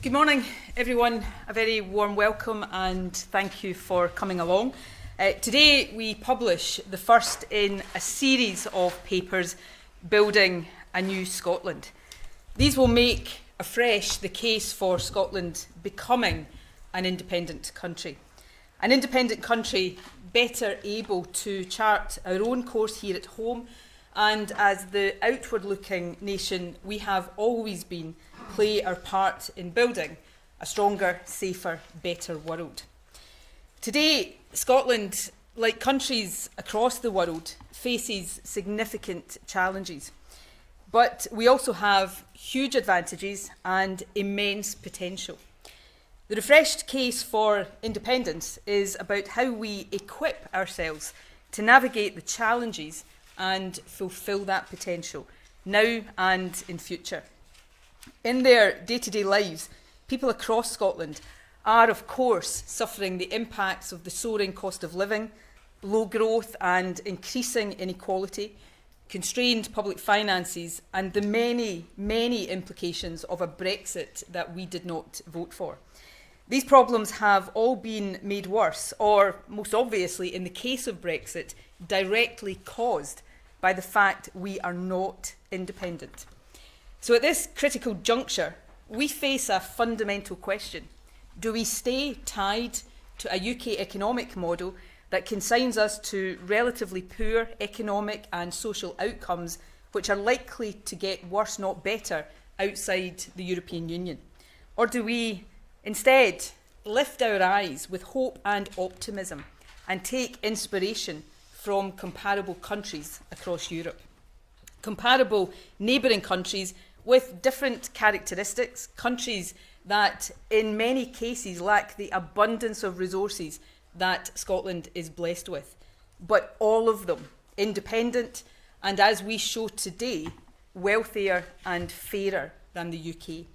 Good morning, everyone. A very warm welcome and thank you for coming along. Today we publish the first in a series of papers building a new Scotland. These will make afresh the case for Scotland becoming an independent country. An independent country better able to chart our own course here at home, and as the outward-looking nation we have always been, play our part in building a stronger, safer, better world. Today, Scotland, like countries across the world, faces significant challenges. But we also have huge advantages and immense potential. The refreshed case for independence is about how we equip ourselves to navigate the challenges and fulfil that potential, now and in future. In their day-to-day lives, people across Scotland are, of course, suffering the impacts of the soaring cost of living, low growth and increasing inequality, constrained public finances, and the many, many implications of a Brexit that we did not vote for. These problems have all been made worse, or most obviously, in the case of Brexit, directly caused by the fact we are not independent. So at this critical juncture, we face a fundamental question. Do we stay tied to a UK economic model that consigns us to relatively poor economic and social outcomes which are likely to get worse, not better, outside the European Union? Or do we instead lift our eyes with hope and optimism and take inspiration from comparable countries across Europe? Comparable neighbouring countries with different characteristics, countries that in many cases lack the abundance of resources that Scotland is blessed with, but all of them independent and, as we show today, wealthier and fairer than the UK.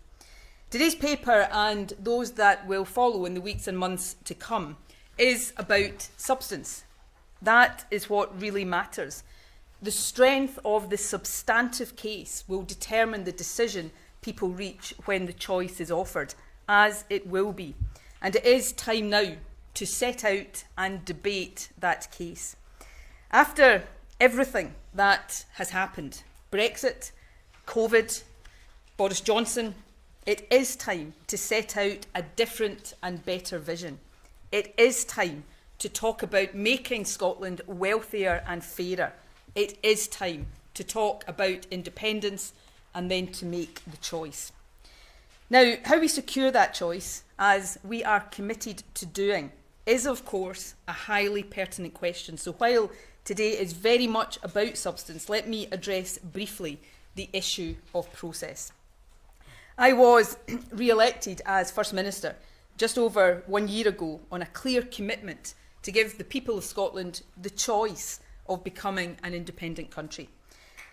Today's paper and those that will follow in the weeks and months to come is about substance. That is what really matters. The strength of the substantive case will determine the decision people reach when the choice is offered, as it will be. And it is time now to set out and debate that case. After everything that has happened, Brexit, COVID, Boris Johnson, it is time to set out a different and better vision. It is time to talk about making Scotland wealthier and fairer. It is time to talk about independence and then to make the choice. Now, how we secure that choice, as we are committed to doing, is of course a highly pertinent question. So while today is very much about substance, let me address briefly the issue of process. I was re-elected as First Minister just over 1 year ago on a clear commitment to give the people of Scotland the choice of becoming an independent country.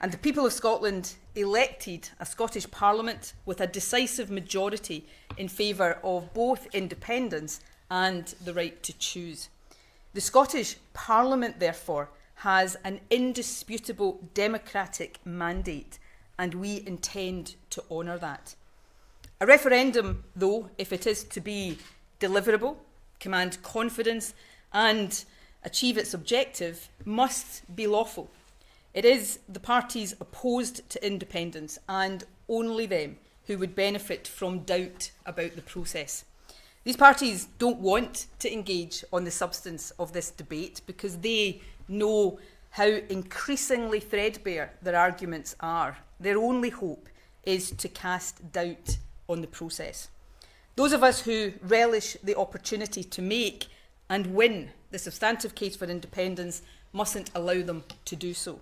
And the people of Scotland elected a Scottish Parliament with a decisive majority in favour of both independence and the right to choose. The Scottish Parliament, therefore, has an indisputable democratic mandate, and we intend to honour that. A referendum, though, if it is to be deliverable, command confidence and achieve its objective, must be lawful. It is the parties opposed to independence and only them who would benefit from doubt about the process. These parties don't want to engage on the substance of this debate because they know how increasingly threadbare their arguments are. Their only hope is to cast doubt on the process. Those of us who relish the opportunity to make and win the substantive case for independence mustn't allow them to do so.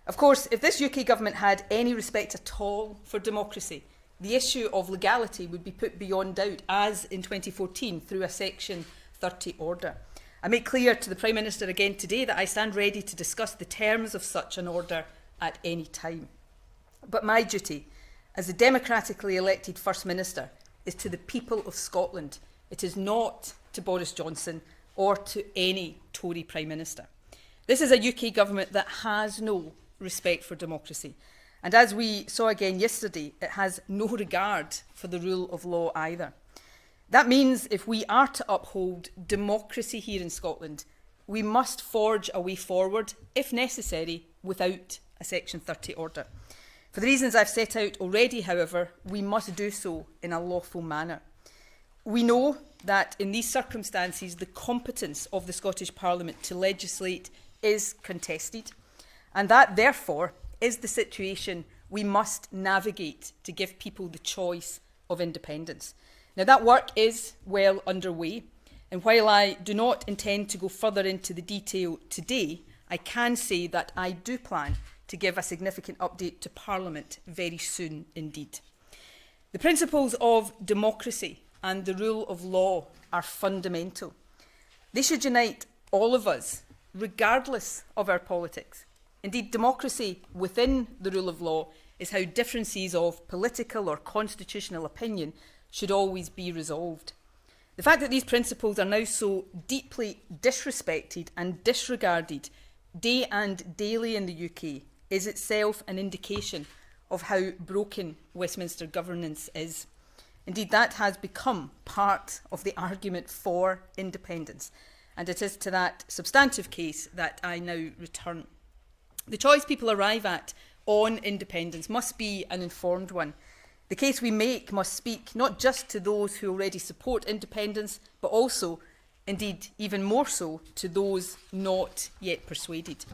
Of course, if this UK government had any respect at all for democracy, the issue of legality would be put beyond doubt, as in 2014 through a Section 30 order. I make clear to the Prime Minister again today that I stand ready to discuss the terms of such an order at any time. But my duty as a democratically elected First Minister is to the people of Scotland. It is not to Boris Johnson or to any Tory Prime Minister. This is a UK government that has no respect for democracy, And as we saw again yesterday, it has no regard for the rule of law either. That means if we are to uphold democracy here in Scotland, we must forge a way forward, if necessary, without a Section 30 order. For the reasons I've set out already, however, we must do so in a lawful manner. We know that in these circumstances, the competence of the Scottish Parliament to legislate is contested, and that, therefore, is the situation we must navigate to give people the choice of independence. Now, that work is well underway, and while I do not intend to go further into the detail today, I can say that I do plan to give a significant update to Parliament very soon indeed. The principles of democracy and the rule of law are fundamental. They should unite all of us, regardless of our politics. Indeed, democracy within the rule of law is how differences of political or constitutional opinion should always be resolved. The fact that these principles are now so deeply disrespected and disregarded day and daily in the UK is itself an indication of how broken Westminster governance is. Indeed, that has become part of the argument for independence, and it is to that substantive case that I now return. The choice people arrive at on independence must be an informed one. The case we make must speak not just to those who already support independence, but also, indeed even more so, to those not yet persuaded.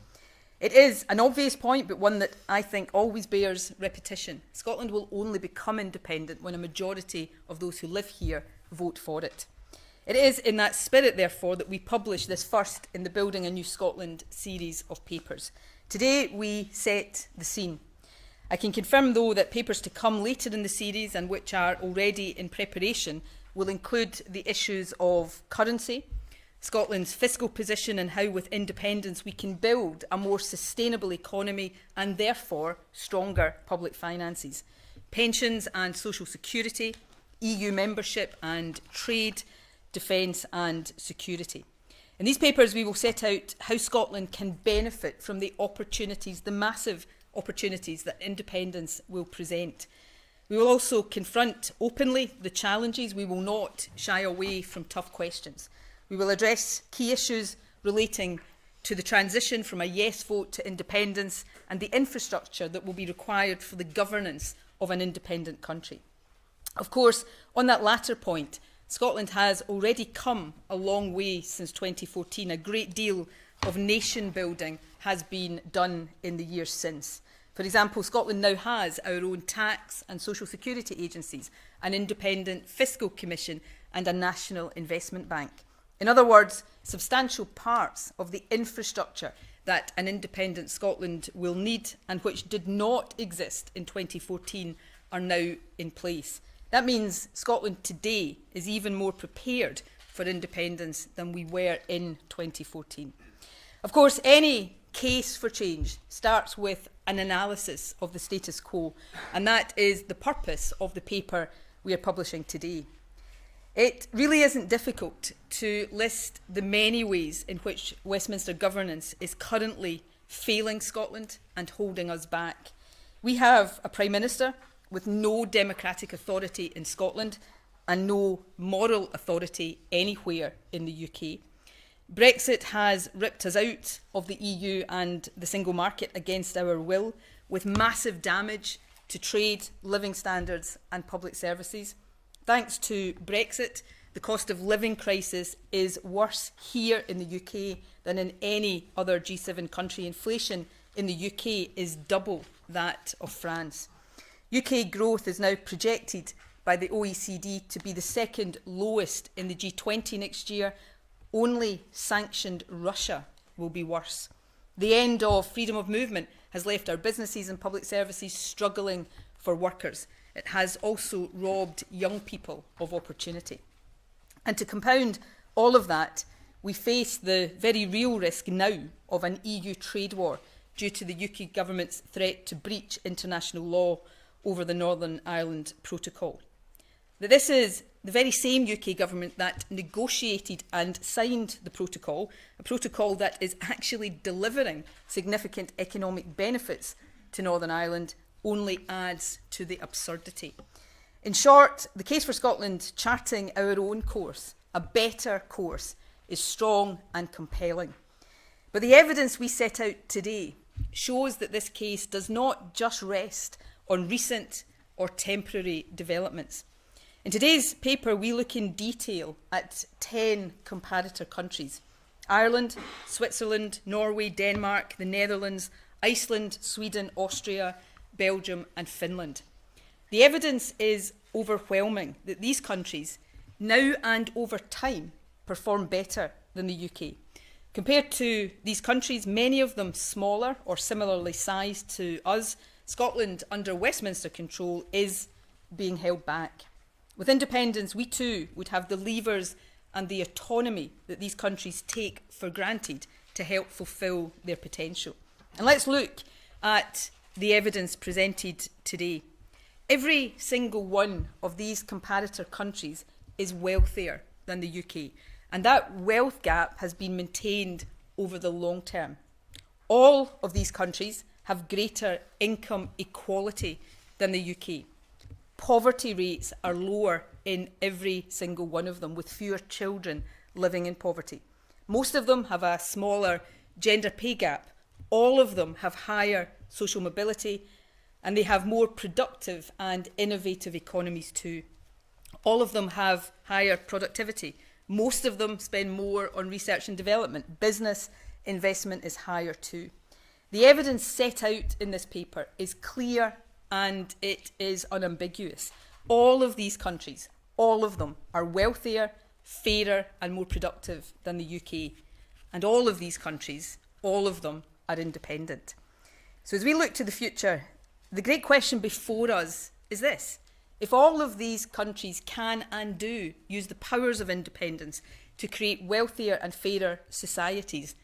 It is an obvious point, but one that I think always bears repetition. Scotland will only become independent when a majority of those who live here vote for it. It is in that spirit, therefore, that we publish this first in the Building a New Scotland series of papers. Today we set the scene. I can confirm, though, that papers to come later in the series, and which are already in preparation, will include the issues of currency, Scotland's fiscal position, and how with independence we can build a more sustainable economy and therefore stronger public finances, pensions and social security, EU membership and trade, defence and security. In these papers we will set out how Scotland can benefit from the opportunities, the massive opportunities that independence will present. We will also confront openly the challenges. We will not shy away from tough questions. We will address key issues relating to the transition from a yes vote to independence and the infrastructure that will be required for the governance of an independent country. Of course, on that latter point, Scotland has already come a long way since 2014. A great deal of nation building has been done in the years since. For example, Scotland now has our own tax and social security agencies, an independent fiscal commission and a national investment bank. In other words, substantial parts of the infrastructure that an independent Scotland will need and which did not exist in 2014 are now in place. That means Scotland today is even more prepared for independence than we were in 2014. Of course, any case for change starts with an analysis of the status quo, and that is the purpose of the paper we are publishing today. It really isn't difficult to list the many ways in which Westminster governance is currently failing Scotland and holding us back. We have a Prime Minister with no democratic authority in Scotland and no moral authority anywhere in the UK. Brexit has ripped us out of the EU and the single market against our will, with massive damage to trade, living standards and public services. Thanks to Brexit, the cost of living crisis is worse here in the UK than in any other G7 country. Inflation in the UK is double that of France. UK growth is now projected by the OECD to be the second lowest in the G20 next year. Only sanctioned Russia will be worse. The end of freedom of movement has left our businesses and public services struggling for workers. It has also robbed young people of opportunity. And to compound all of that, we face the very real risk now of an EU trade war due to the UK government's threat to breach international law over the Northern Ireland Protocol. That this is the very same UK government that negotiated and signed the protocol, a protocol that is actually delivering significant economic benefits to Northern Ireland, only adds to the absurdity. In short, the case for Scotland charting our own course, a better course, is strong and compelling. But the evidence we set out today shows that this case does not just rest on recent or temporary developments. In today's paper, we look in detail at 10 comparator countries: Ireland, Switzerland, Norway, Denmark, the Netherlands, Iceland, Sweden, Austria, Belgium and Finland. The evidence is overwhelming that these countries, now and over time, perform better than the UK. Compared to these countries, many of them smaller or similarly sized to us, Scotland, under Westminster control, is being held back. With independence, we too would have the levers and the autonomy that these countries take for granted to help fulfil their potential. And let's look at the evidence presented today. Every single one of these comparator countries is wealthier than the UK, and that wealth gap has been maintained over the long term. All of these countries have greater income equality than the UK. Poverty rates are lower in every single one of them, with fewer children living in poverty. Most of them have a smaller gender pay gap. All of them have higher social mobility, and they have more productive and innovative economies too. All of them have higher productivity. Most of them spend more on research and development. Business investment is higher too. The evidence set out in this paper is clear and it is unambiguous. All of these countries, all of them, are wealthier, fairer and more productive than the UK. And all of these countries, all of them, are independent. So as we look to the future, the great question before us is this: if all of these countries can and do use the powers of independence to create wealthier and fairer societies,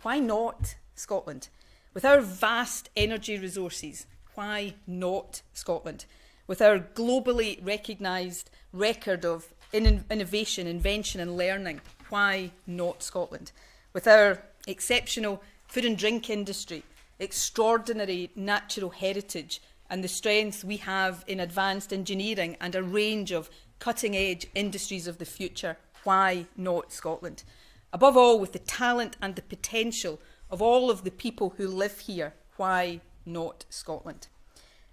why not Scotland? With our vast energy resources, why not Scotland? With our globally recognised record of innovation, invention and learning, why not Scotland? With our exceptional food and drink industry, extraordinary natural heritage and the strengths we have in advanced engineering and a range of cutting-edge industries of the future, why not Scotland? Above all, with the talent and the potential of all of the people who live here, why not Scotland?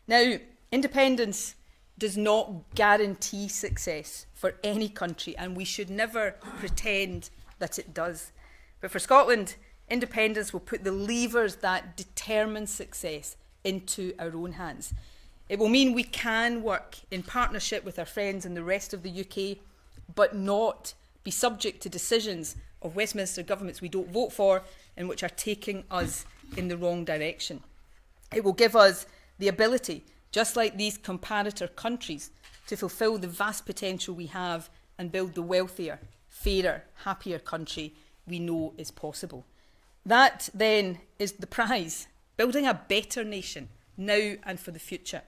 Now, independence does not guarantee success for any country, and we should never pretend that it does. But for Scotland, independence will put the levers that determine success into our own hands. It will mean we can work in partnership with our friends in the rest of the UK, but not be subject to decisions of Westminster governments we don't vote for and which are taking us in the wrong direction. It will give us the ability, just like these comparator countries, to fulfil the vast potential we have and build the wealthier, fairer, happier country we know is possible. That, then, is the prize: building a better nation, now and for the future.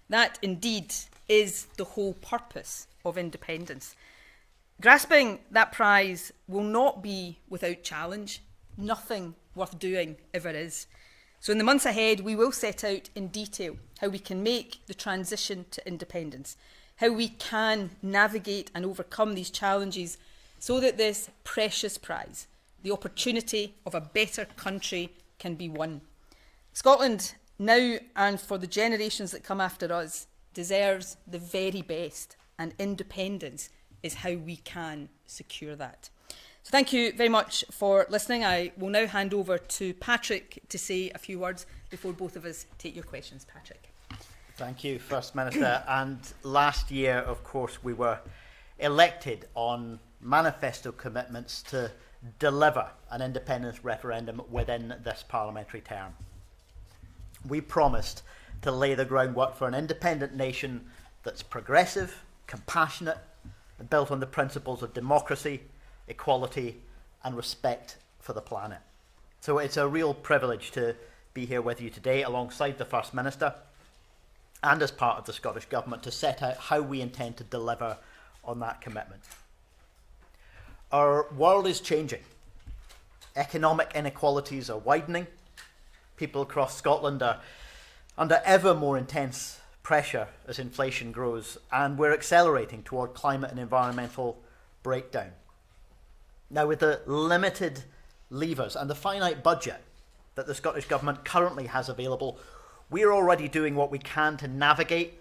That, indeed, is the whole purpose of independence. Grasping that prize will not be without challenge. Nothing worth doing ever is. So in the months ahead, we will set out in detail how we can make the transition to independence, how we can navigate and overcome these challenges so that this precious prize, the opportunity of a better country, can be won. Scotland, now and for the generations that come after us, deserves the very best, and independence is how we can secure that. So thank you very much for listening. I will now hand over to Patrick to say a few words before both of us take your questions. Patrick. Thank you, First Minister. And last year, of course, we were elected on manifesto commitments to deliver an independence referendum within this parliamentary term. We promised to lay the groundwork for an independent nation that's progressive, compassionate, and built on the principles of democracy, equality, and respect for the planet. So it's a real privilege to be here with you today alongside the First Minister and as part of the Scottish Government to set out how we intend to deliver on that commitment. Our world is changing. Economic inequalities are widening. People across Scotland are under ever more intense pressure as inflation grows, and we're accelerating toward climate and environmental breakdown. Now, with the limited levers and the finite budget that the Scottish Government currently has available, we're already doing what we can to navigate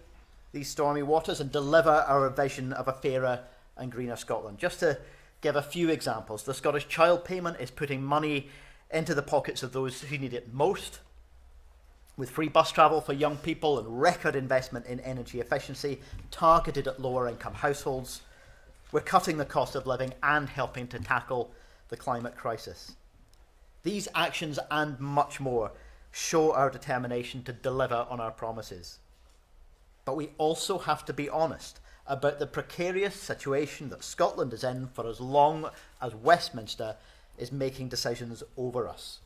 these stormy waters and deliver our vision of a fairer and greener Scotland. Just to give a few examples, the Scottish Child Payment is putting money into the pockets of those who need it most, with free bus travel for young people and record investment in energy efficiency targeted at lower income households. We're cutting the cost of living and helping to tackle the climate crisis. These actions and much more show our determination to deliver on our promises. But we also have to be honest about the precarious situation that Scotland is in for as long as Westminster is making decisions over us.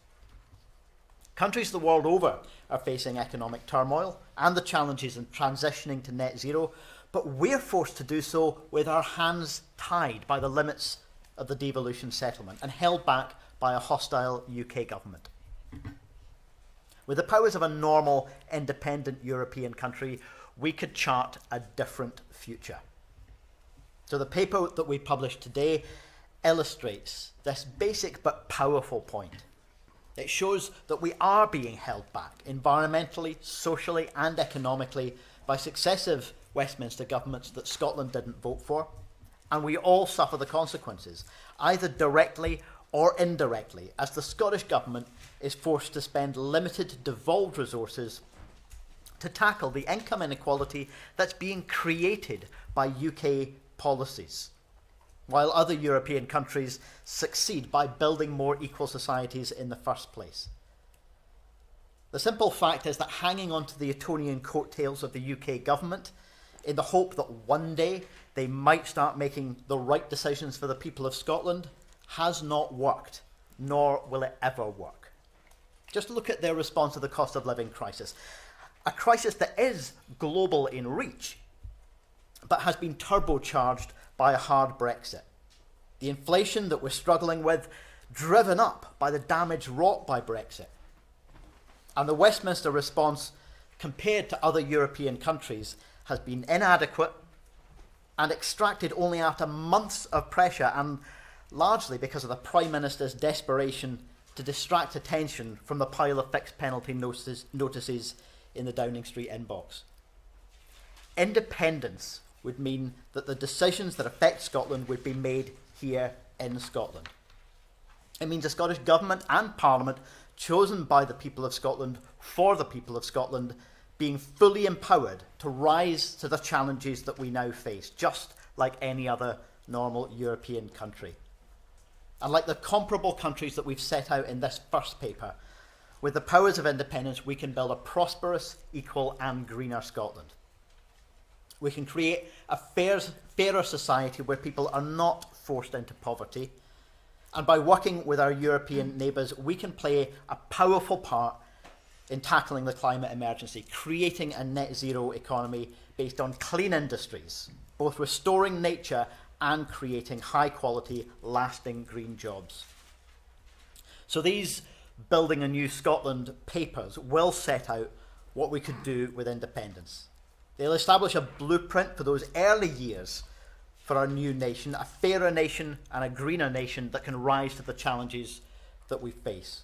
Countries the world over are facing economic turmoil and the challenges in transitioning to net zero, but we're forced to do so with our hands tied by the limits of the devolution settlement and held back by a hostile UK government. With the powers of a normal, independent European country, we could chart a different future. So the paper that we published today illustrates this basic but powerful point. It shows that we are being held back environmentally, socially and economically by successive Westminster governments that Scotland didn't vote for, and we all suffer the consequences, either directly or indirectly, as the Scottish Government is forced to spend limited devolved resources to tackle the income inequality that's being created by UK policies, while other European countries succeed by building more equal societies in the first place. The simple fact is that hanging on to the Etonian coattails of the UK government in the hope that one day they might start making the right decisions for the people of Scotland has not worked, nor will it ever work. Just look at their response to the cost of living crisis, a crisis that is global in reach, but has been turbocharged by a hard Brexit. The inflation that we're struggling with, driven up by the damage wrought by Brexit. And the Westminster response, compared to other European countries, has been inadequate and extracted only after months of pressure, and largely because of the Prime Minister's desperation to distract attention from the pile of fixed penalty notices in the Downing Street inbox. Independence would mean that the decisions that affect Scotland would be made here in Scotland. It means a Scottish Government and Parliament chosen by the people of Scotland for the people of Scotland being fully empowered to rise to the challenges that we now face, just like any other normal European country. And like the comparable countries that we've set out in this first paper, with the powers of independence, we can build a prosperous, equal and greener Scotland. We can create a fairer society where people are not forced into poverty. And by working with our European neighbours, we can play a powerful part in tackling the climate emergency, creating a net zero economy based on clean industries, both restoring nature and creating high quality, lasting green jobs. So these Building a New Scotland papers will set out what we could do with independence. They'll establish a blueprint for those early years for our new nation, a fairer nation and a greener nation that can rise to the challenges that we face.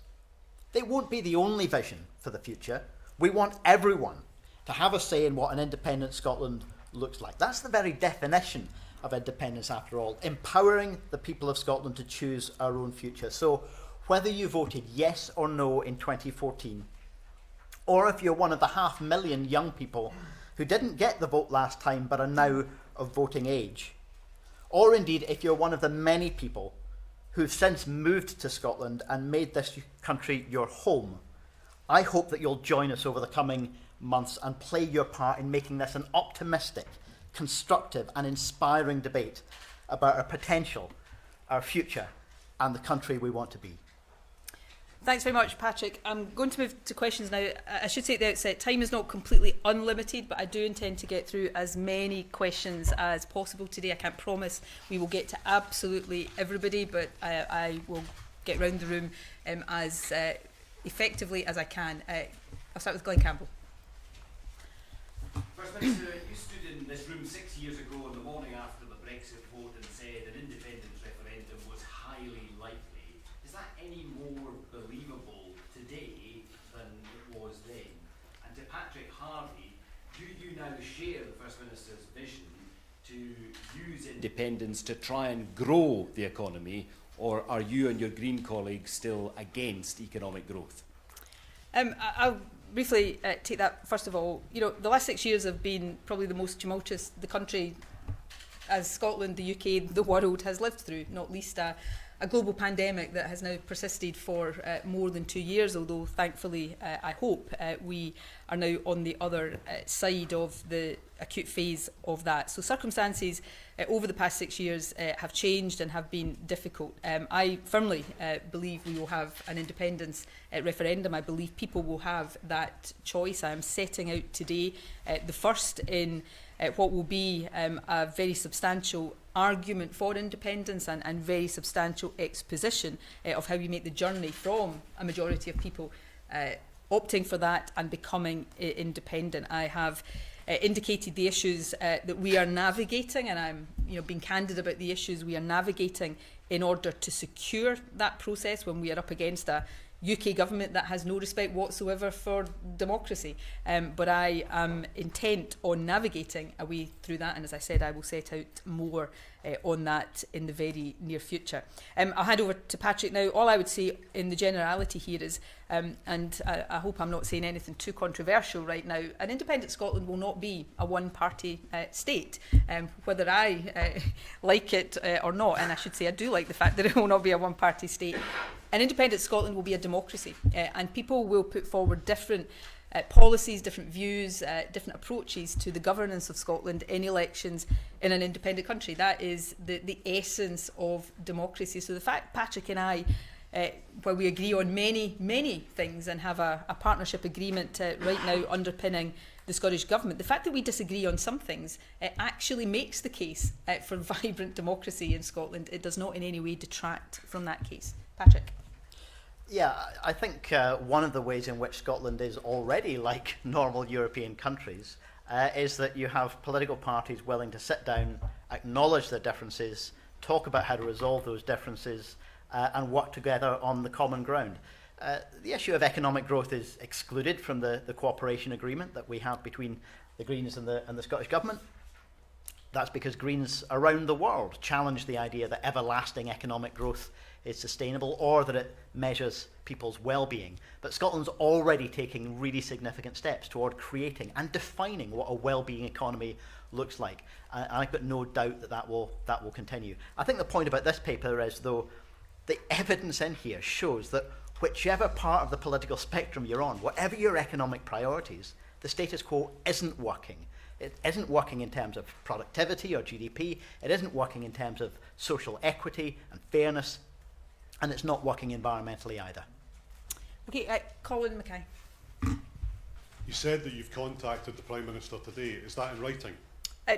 They won't be the only vision for the future. We want everyone to have a say in what an independent Scotland looks like. That's the very definition of independence after all, empowering the people of Scotland to choose our own future. So whether you voted yes or no in 2014, or if you're one of the 500,000 young people who didn't get the vote last time but are now of voting age, or indeed if you're one of the many people who've since moved to Scotland and made this country your home, I hope that you'll join us over the coming months and play your part in making this an optimistic, constructive and inspiring debate about our potential, our future and the country we want to be. Thanks very much, Patrick. I'm going to move to questions now. I should say at the outset, time is not completely unlimited, but I do intend to get through as many questions as possible today. I can't promise we will get to absolutely everybody, but I will get round the room as effectively as I can. I'll start with Glenn Campbell. First Minister, you stood in this room 6 years ago on the morning after the Brexit vote and said an independence referendum was highly likely. Is that any more believable today than it was then? And to Patrick Harvey, do you now share the First Minister's vision to use independence to try and grow the economy, or are you and your Green colleagues still against economic growth? I'll briefly take that. First of all, the last 6 years have been probably the most tumultuous the country, as Scotland, the UK, the world has lived through, not least a global pandemic that has now persisted for more than 2 years, although thankfully I hope we are now on the other side of the acute phase of that. So circumstances over the past 6 years have changed and have been difficult. I firmly believe we will have an independence referendum. I believe people will have that choice. I am setting out today the first in what will be a very substantial argument for independence and very substantial exposition of how we make the journey from a majority of people opting for that and becoming independent. I have indicated the issues that we are navigating, and I'm being candid about the issues we are navigating in order to secure that process when we are up against a UK government that has no respect whatsoever for democracy. But I am intent on navigating a way through that, and as I said, I will set out more on that in the very near future. I'll hand over to Patrick now. All I would say in the generality here is, and I hope I'm not saying anything too controversial right now, an independent Scotland will not be a one-party state, whether I like it or not, and I should say I do like the fact that it will not be a one-party state. An independent Scotland will be a democracy, and people will put forward different policies, different views, different approaches to the governance of Scotland in elections in an independent country. That is the essence of democracy. So the fact Patrick and I, while we agree on many things and have a partnership agreement right now underpinning the Scottish Government, the fact that we disagree on some things actually makes the case for vibrant democracy in Scotland. It does not in any way detract from that case. Patrick. Yeah, I think one of the ways in which Scotland is already like normal European countries is that you have political parties willing to sit down, acknowledge their differences, talk about how to resolve those differences, and work together on the common ground. The issue of economic growth is excluded from the cooperation agreement that we have between the Greens and the Scottish Government. That's because Greens around the world challenge the idea that everlasting economic growth is sustainable or that it measures people's well-being. But Scotland's already taking really significant steps toward creating and defining what a well-being economy looks like. And I've got no doubt that that will continue. I think the point about this paper is, though, the evidence in here shows that whichever part of the political spectrum you're on, whatever your economic priorities, the status quo isn't working. It isn't working in terms of productivity or GDP. It isn't working in terms of social equity and fairness. And it's not working environmentally either. Okay, Colin Mackay. You said that you've contacted the Prime Minister today. Is that in writing?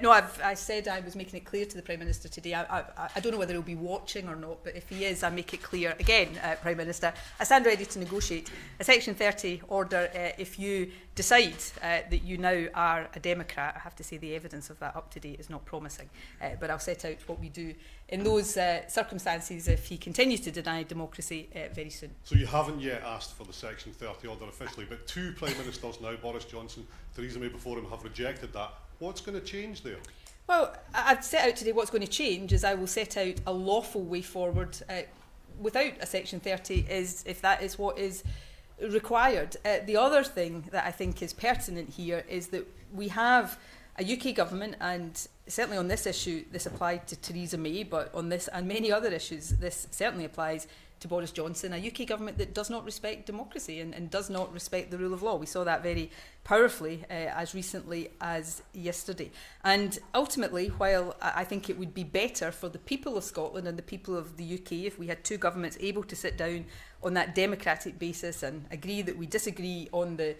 No, I said I was making it clear to the Prime Minister today. I don't know whether he'll be watching or not, but if he is, I make it clear again, Prime Minister, I stand ready to negotiate a Section 30 order if you decide that you now are a Democrat. I have to say the evidence of that up to date is not promising, but I'll set out what we do in those circumstances if he continues to deny democracy very soon. So you haven't yet asked for the Section 30 order officially, but two Prime Ministers now, Boris Johnson, Theresa May before him, have rejected that. What's going to change there? Well, I've set out today what's going to change is I will set out a lawful way forward without a Section 30 if that is what is required. The other thing that I think is pertinent here is that we have a UK government, and certainly on this issue this applied to Theresa May, but on this and many other issues this certainly applies to Boris Johnson, a UK government that does not respect democracy and does not respect the rule of law. We saw that very powerfully as recently as yesterday. And ultimately, while I think it would be better for the people of Scotland and the people of the UK if we had two governments able to sit down on that democratic basis and agree that we disagree on the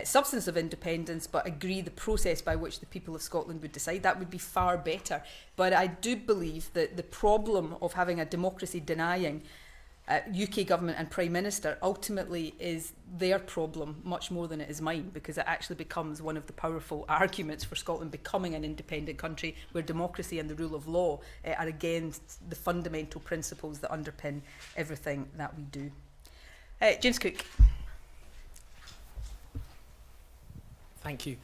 substance of independence, but agree the process by which the people of Scotland would decide, that would be far better. But I do believe that the problem of having a democracy denying UK government and Prime Minister ultimately is their problem much more than it is mine, because it actually becomes one of the powerful arguments for Scotland becoming an independent country where democracy and the rule of law are against the fundamental principles that underpin everything that we do. James Cook. Thank you.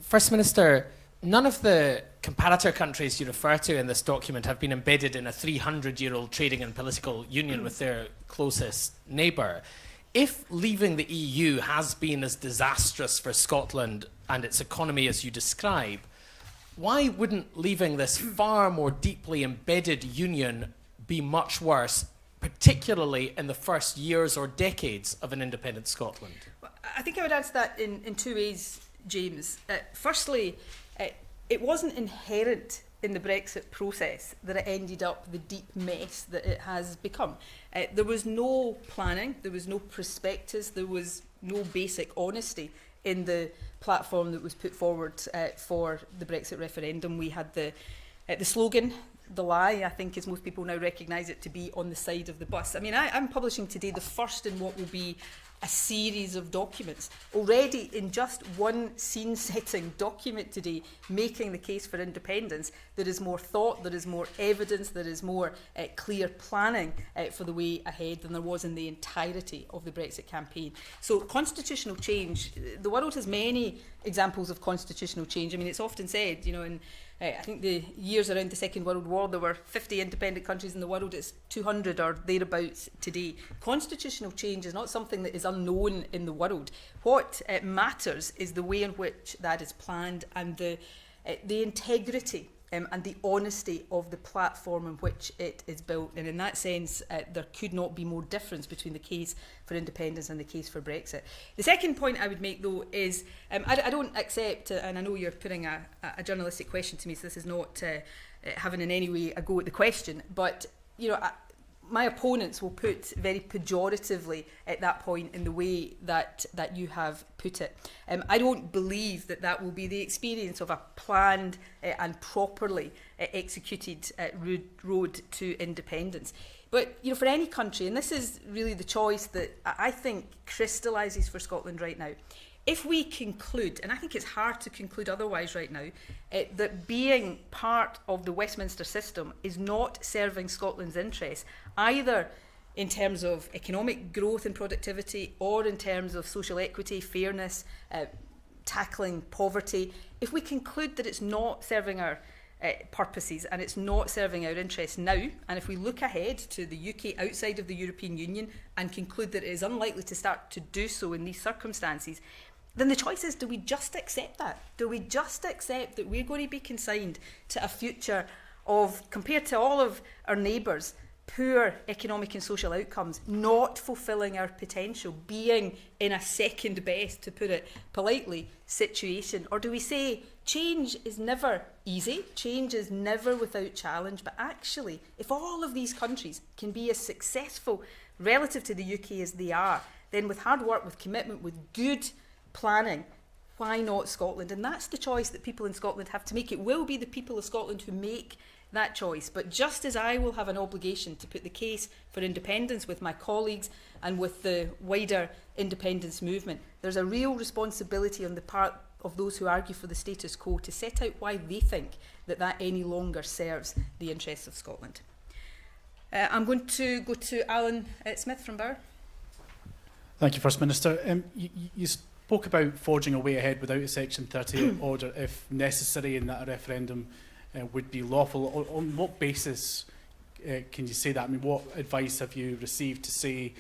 First Minister, none of the comparator countries you refer to in this document have been embedded in a 300-year-old trading and political union with their closest neighbour. If leaving the EU has been as disastrous for Scotland and its economy as you describe, why wouldn't leaving this far more deeply embedded union be much worse, particularly in the first years or decades of an independent Scotland? I think I would answer that in two ways, James. Firstly, it wasn't inherent in the Brexit process that it ended up the deep mess that it has become. There was no planning, there was no prospectus, there was no basic honesty in the platform that was put forward for the Brexit referendum. We had the slogan, the lie, I think, as most people now recognise it to be, on the side of the bus. I mean, I'm publishing today the first in what will be a series of documents. Already in just one scene-setting document today, making the case for independence, there is more thought, there is more evidence, there is more clear planning for the way ahead than there was in the entirety of the Brexit campaign. So constitutional change, the world has many examples of constitutional change. I mean, it's often said, you know, in I think the years around the Second World War, there were 50 independent countries in the world. It's 200 or thereabouts today. Constitutional change is not something that is unknown in the world. What matters is the way in which that is planned and the integrity and the honesty of the platform on which it is built. And in that sense, there could not be more difference between the case for independence and the case for Brexit. The second point I would make, though, is I don't accept, and I know you're putting a journalistic question to me, so this is not having in any way a go at the question, but you know, my opponents will put very pejoratively at that point in the way that you have put it. I don't believe that that will be the experience of a planned and properly executed road to independence. But you know, for any country, and this is really the choice that I think crystallises for Scotland right now, if we conclude, and I think it's hard to conclude otherwise right now, that being part of the Westminster system is not serving Scotland's interests, either in terms of economic growth and productivity or in terms of social equity, fairness, tackling poverty, if we conclude that it's not serving our purposes and it's not serving our interests now, and if we look ahead to the UK outside of the European Union and conclude that it is unlikely to start to do so in these circumstances, then the choice is, do we just accept that? Do we just accept that we're going to be consigned to a future of, compared to all of our neighbours, poor economic and social outcomes, not fulfilling our potential, being in a second best, to put it politely, situation? Or do we say change is never easy, change is never without challenge, but actually, if all of these countries can be as successful relative to the UK as they are, then with hard work, with commitment, with good planning, why not Scotland? And that's the choice that people in Scotland have to make. It will be the people of Scotland who make that choice. But just as I will have an obligation to put the case for independence with my colleagues and with the wider independence movement, there's a real responsibility on the part of those who argue for the status quo to set out why they think that that any longer serves the interests of Scotland. I'm going to go to Alan Smith from Bauer. Thank you, First Minister. You spoke about forging a way ahead without a Section 30 order if necessary, and that a referendum would be lawful. On what basis can you say that? I mean, what advice have you received to say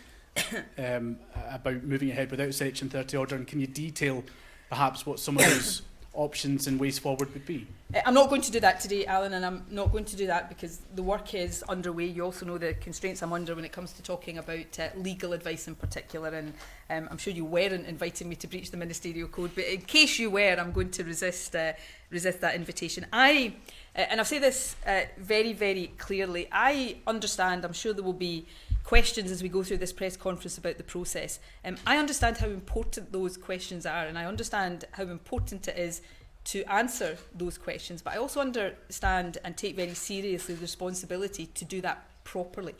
about moving ahead without a Section 30 order, and can you detail perhaps what some of those options and ways forward would be? I'm not going to do that today, Alan, and I'm not going to do that because the work is underway. You also know the constraints I'm under when it comes to talking about legal advice in particular, and I'm sure you weren't inviting me to breach the ministerial code, but in case you were, I'm going to resist that invitation. And I'll say this very, very clearly. I understand, I'm sure there will be questions as we go through this press conference about the process. I understand how important those questions are, and I understand how important it is to answer those questions, but I also understand and take very seriously the responsibility to do that properly.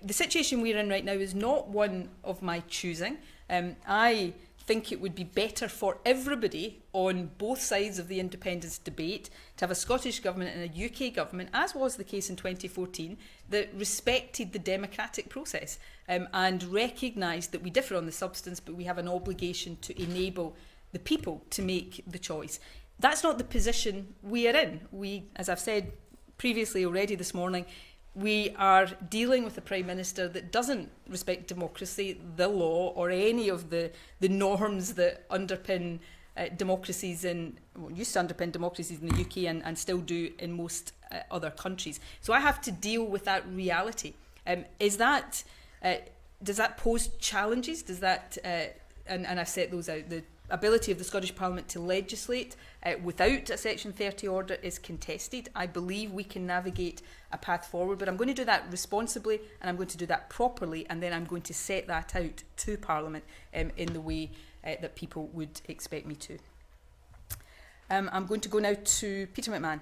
The situation we're in right now is not one of my choosing. I think it would be better for everybody on both sides of the independence debate to have a Scottish Government and a UK Government, as was the case in 2014, that respected the democratic process and recognised that we differ on the substance, but we have an obligation to enable the people to make the choice. That's not the position we are in. We, as I've said previously already this morning, we are dealing with a Prime Minister that doesn't respect democracy, the law, or any of the norms that underpin democracies used to underpin democracies in the UK and still do in most other countries. So I have to deal with that reality. Does that pose challenges? Does that, and I've set those out, the ability of the Scottish Parliament to legislate without a Section 30 order is contested. I believe we can navigate a path forward, but I'm going to do that responsibly and I'm going to do that properly, and then I'm going to set that out to Parliament in the way that people would expect me to. I'm going to go now to Peter McMahon.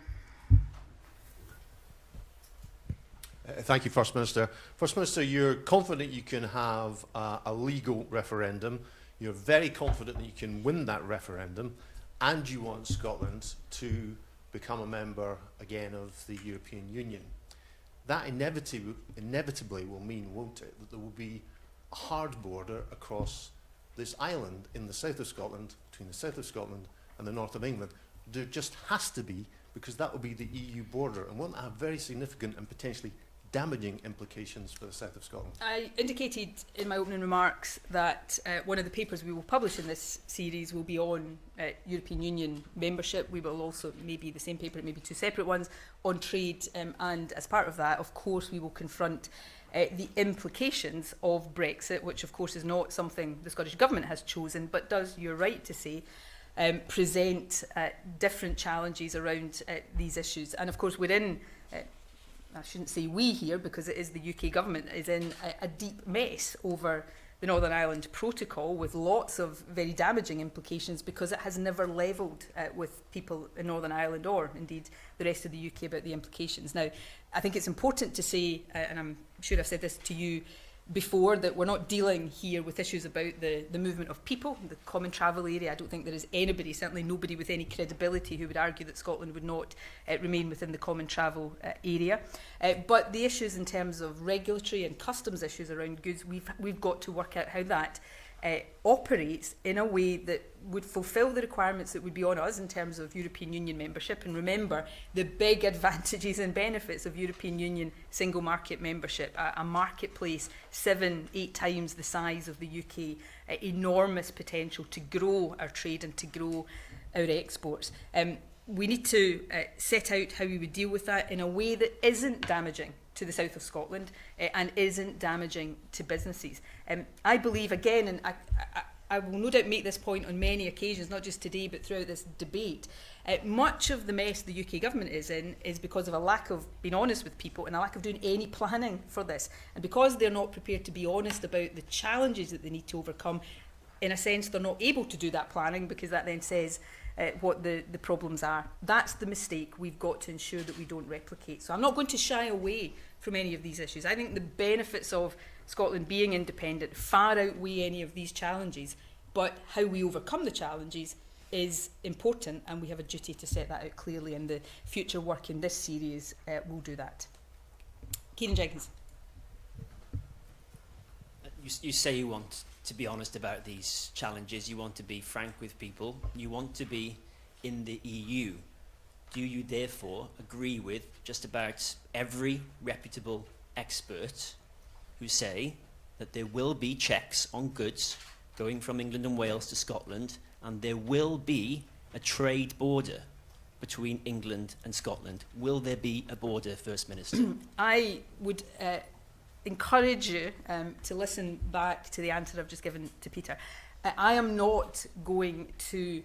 Thank you, First Minister. First Minister, you're confident you can have a legal referendum. You're very confident that you can win that referendum, and you want Scotland to become a member again of the European Union. That inevitably will mean, won't it, that there will be a hard border across this island in the south of Scotland, between the south of Scotland and the north of England. There just has to be, because that will be the EU border, and won't that have very significant and potentially damaging implications for the south of Scotland? I indicated in my opening remarks that one of the papers we will publish in this series will be on European Union membership. We will also, maybe the same paper, maybe two separate ones, on trade, and as part of that, of course, we will confront the implications of Brexit, which of course is not something the Scottish Government has chosen, but does, you're right to say, present different challenges around these issues. And of course, we're in I shouldn't say we here, because it is the UK Government, is in a deep mess over the Northern Ireland Protocol, with lots of very damaging implications, because it has never levelled with people in Northern Ireland or indeed the rest of the UK about the implications. Now, I think it's important to say, and I'm sure I've said this to you before, that we're not dealing here with issues about the movement of people, the common travel area. I don't think there is anybody, certainly nobody with any credibility, who would argue that Scotland would not remain within the common travel area. But the issues in terms of regulatory and customs issues around goods, we've got to work out how that operates in a way that would fulfil the requirements that would be on us in terms of European Union membership. And remember the big advantages and benefits of European Union single market membership, a marketplace 7-8 times the size of the UK, enormous potential to grow our trade and to grow our exports. We need to set out how we would deal with that in a way that isn't damaging to the south of Scotland and isn't damaging to businesses. I believe, again, and I will no doubt make this point on many occasions, not just today but throughout this debate, much of the mess the UK Government is in is because of a lack of being honest with people and a lack of doing any planning for this. And because they're not prepared to be honest about the challenges that they need to overcome, in a sense they're not able to do that planning, because that then says what the problems are. That's the mistake we've got to ensure that we don't replicate. So I'm not going to shy away from any of these issues. I think the benefits of Scotland being independent far outweigh any of these challenges, but how we overcome the challenges is important, and we have a duty to set that out clearly, and the future work in this series will do that. Kieran Jenkins. You say you want to be honest about these challenges, you want to be frank with people, you want to be in the EU. Do you therefore agree with just about every reputable expert who say that there will be checks on goods going from England and Wales to Scotland, and there will be a trade border between England and Scotland? Will there be a border, First Minister? I would encourage you to listen back to the answer I've just given to Peter. I am not going to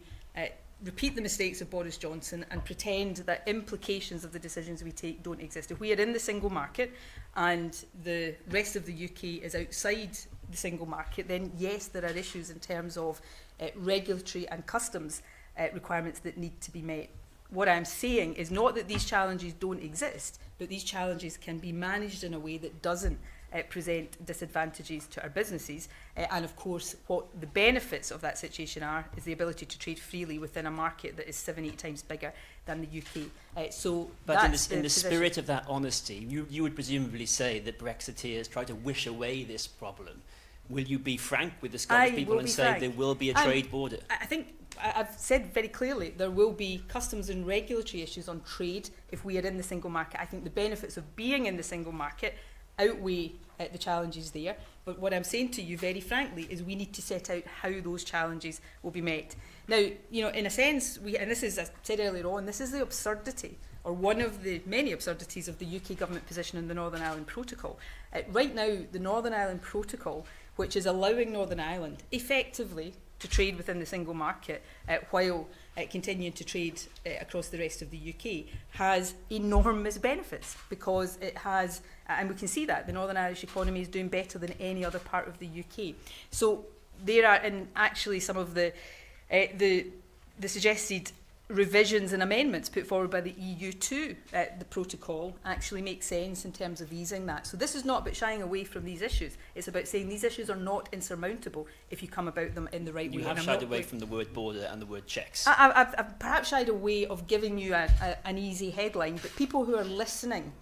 repeat the mistakes of Boris Johnson and pretend that implications of the decisions we take don't exist. If we are in the single market and the rest of the UK is outside the single market, then yes, there are issues in terms of regulatory and customs requirements that need to be met. what I'm saying is not that these challenges don't exist, but these challenges can be managed in a way that doesn't present disadvantages to our businesses. And of course, what the benefits of that situation are is the ability to trade freely within a market that is 7-8 times bigger than the UK. But in the spirit of that honesty, you would presumably say that Brexiteers try to wish away this problem. Will you be frank with the Scottish people and say there will be a trade border? I think I've said very clearly there will be customs and regulatory issues on trade if we are in the single market. I think the benefits of being in the single market outweigh the challenges there. But what I'm saying to you very frankly is we need to set out how those challenges will be met. Now, you know, in a sense, and this is, as I said earlier on, this is the absurdity, or one of the many absurdities of the UK government position in the Northern Ireland Protocol. Right now, the Northern Ireland Protocol, which is allowing Northern Ireland effectively to trade within the single market while continuing to trade across the rest of the UK, has enormous benefits because it has, and we can see that, the Northern Irish economy is doing better than any other part of the UK. So there are, and actually some of the suggested revisions and amendments put forward by the EU to the protocol actually make sense in terms of easing that. So this is not about shying away from these issues. It's about saying these issues are not insurmountable if you come about them in the right way. You have shied away from the word border and the word checks. I've perhaps shied away of giving you an easy headline, but people who are listening,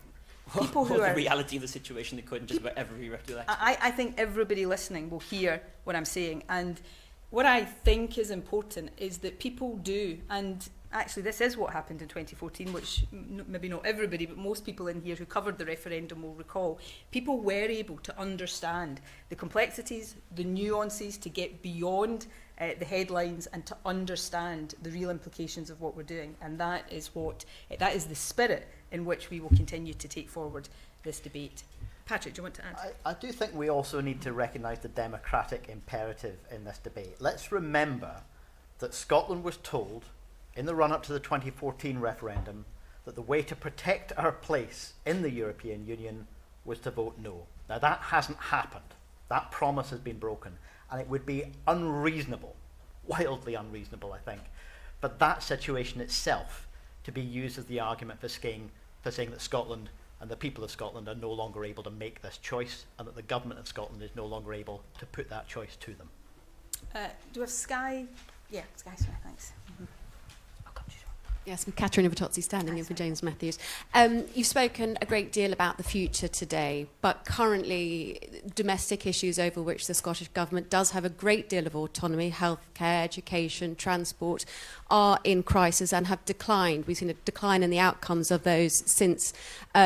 people who are... the reality of the situation, they couldn't just about every election. I think everybody listening will hear what I'm saying. And what I think is important is that people do, and actually this is what happened in 2014, which maybe not everybody, but most people in here who covered the referendum will recall. People were able to understand the complexities, the nuances, to get beyond the headlines and to understand the real implications of what we're doing. And that is the spirit in which we will continue to take forward this debate. Patrick, do you want to add? I do think we also need to recognise the democratic imperative in this debate. Let's remember that Scotland was told in the run-up to the 2014 referendum that the way to protect our place in the European Union was to vote no. Now that hasn't happened. That promise has been broken, and it would be unreasonable, wildly unreasonable, I think, but that situation itself to be used as the argument for saying that Scotland and the people of Scotland are no longer able to make this choice, and that the government of Scotland is no longer able to put that choice to them. Do we have Sky? Yeah, Sky, sorry, thanks. Yes, I'm Catherine Ivotozzi, standing in for James Matthews. You've spoken a great deal about the future today, but currently domestic issues over which the Scottish Government does have a great deal of autonomy, healthcare, education, transport, are in crisis and have declined. We've seen a decline in the outcomes of those since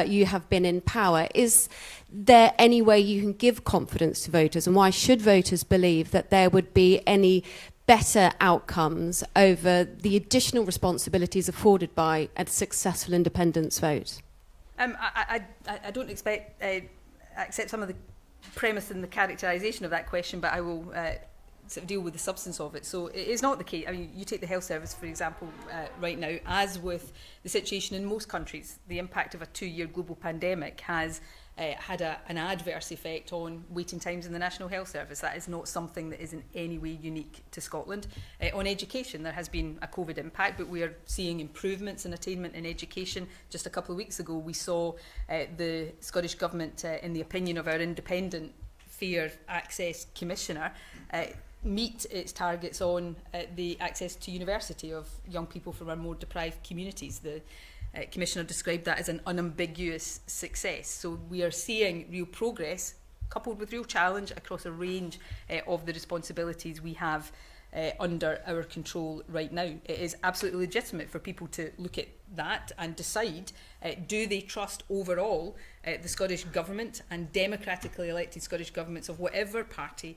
you have been in power. Is there any way you can give confidence to voters, and why should voters believe that there would be any better outcomes over the additional responsibilities afforded by a successful independence vote? I don't accept some of the premise and the characterisation of that question, but I will sort of deal with the substance of it. So it is not the case. I mean, you take the health service, for example, right now, as with the situation in most countries, the impact of a 2-year global pandemic has had an adverse effect on waiting times in the National Health Service. That is not something that is in any way unique to Scotland. On education, there has been a COVID impact, but we are seeing improvements in attainment in education. Just a couple of weeks ago, we saw the Scottish Government, in the opinion of our independent Fair Access Commissioner, meet its targets on the access to university of young people from our more deprived communities. The Commissioner described that as an unambiguous success. So we are seeing real progress coupled with real challenge across a range of the responsibilities we have under our control right now. It is absolutely legitimate for people to look at that and decide, do they trust overall the Scottish Government and democratically elected Scottish governments of whatever party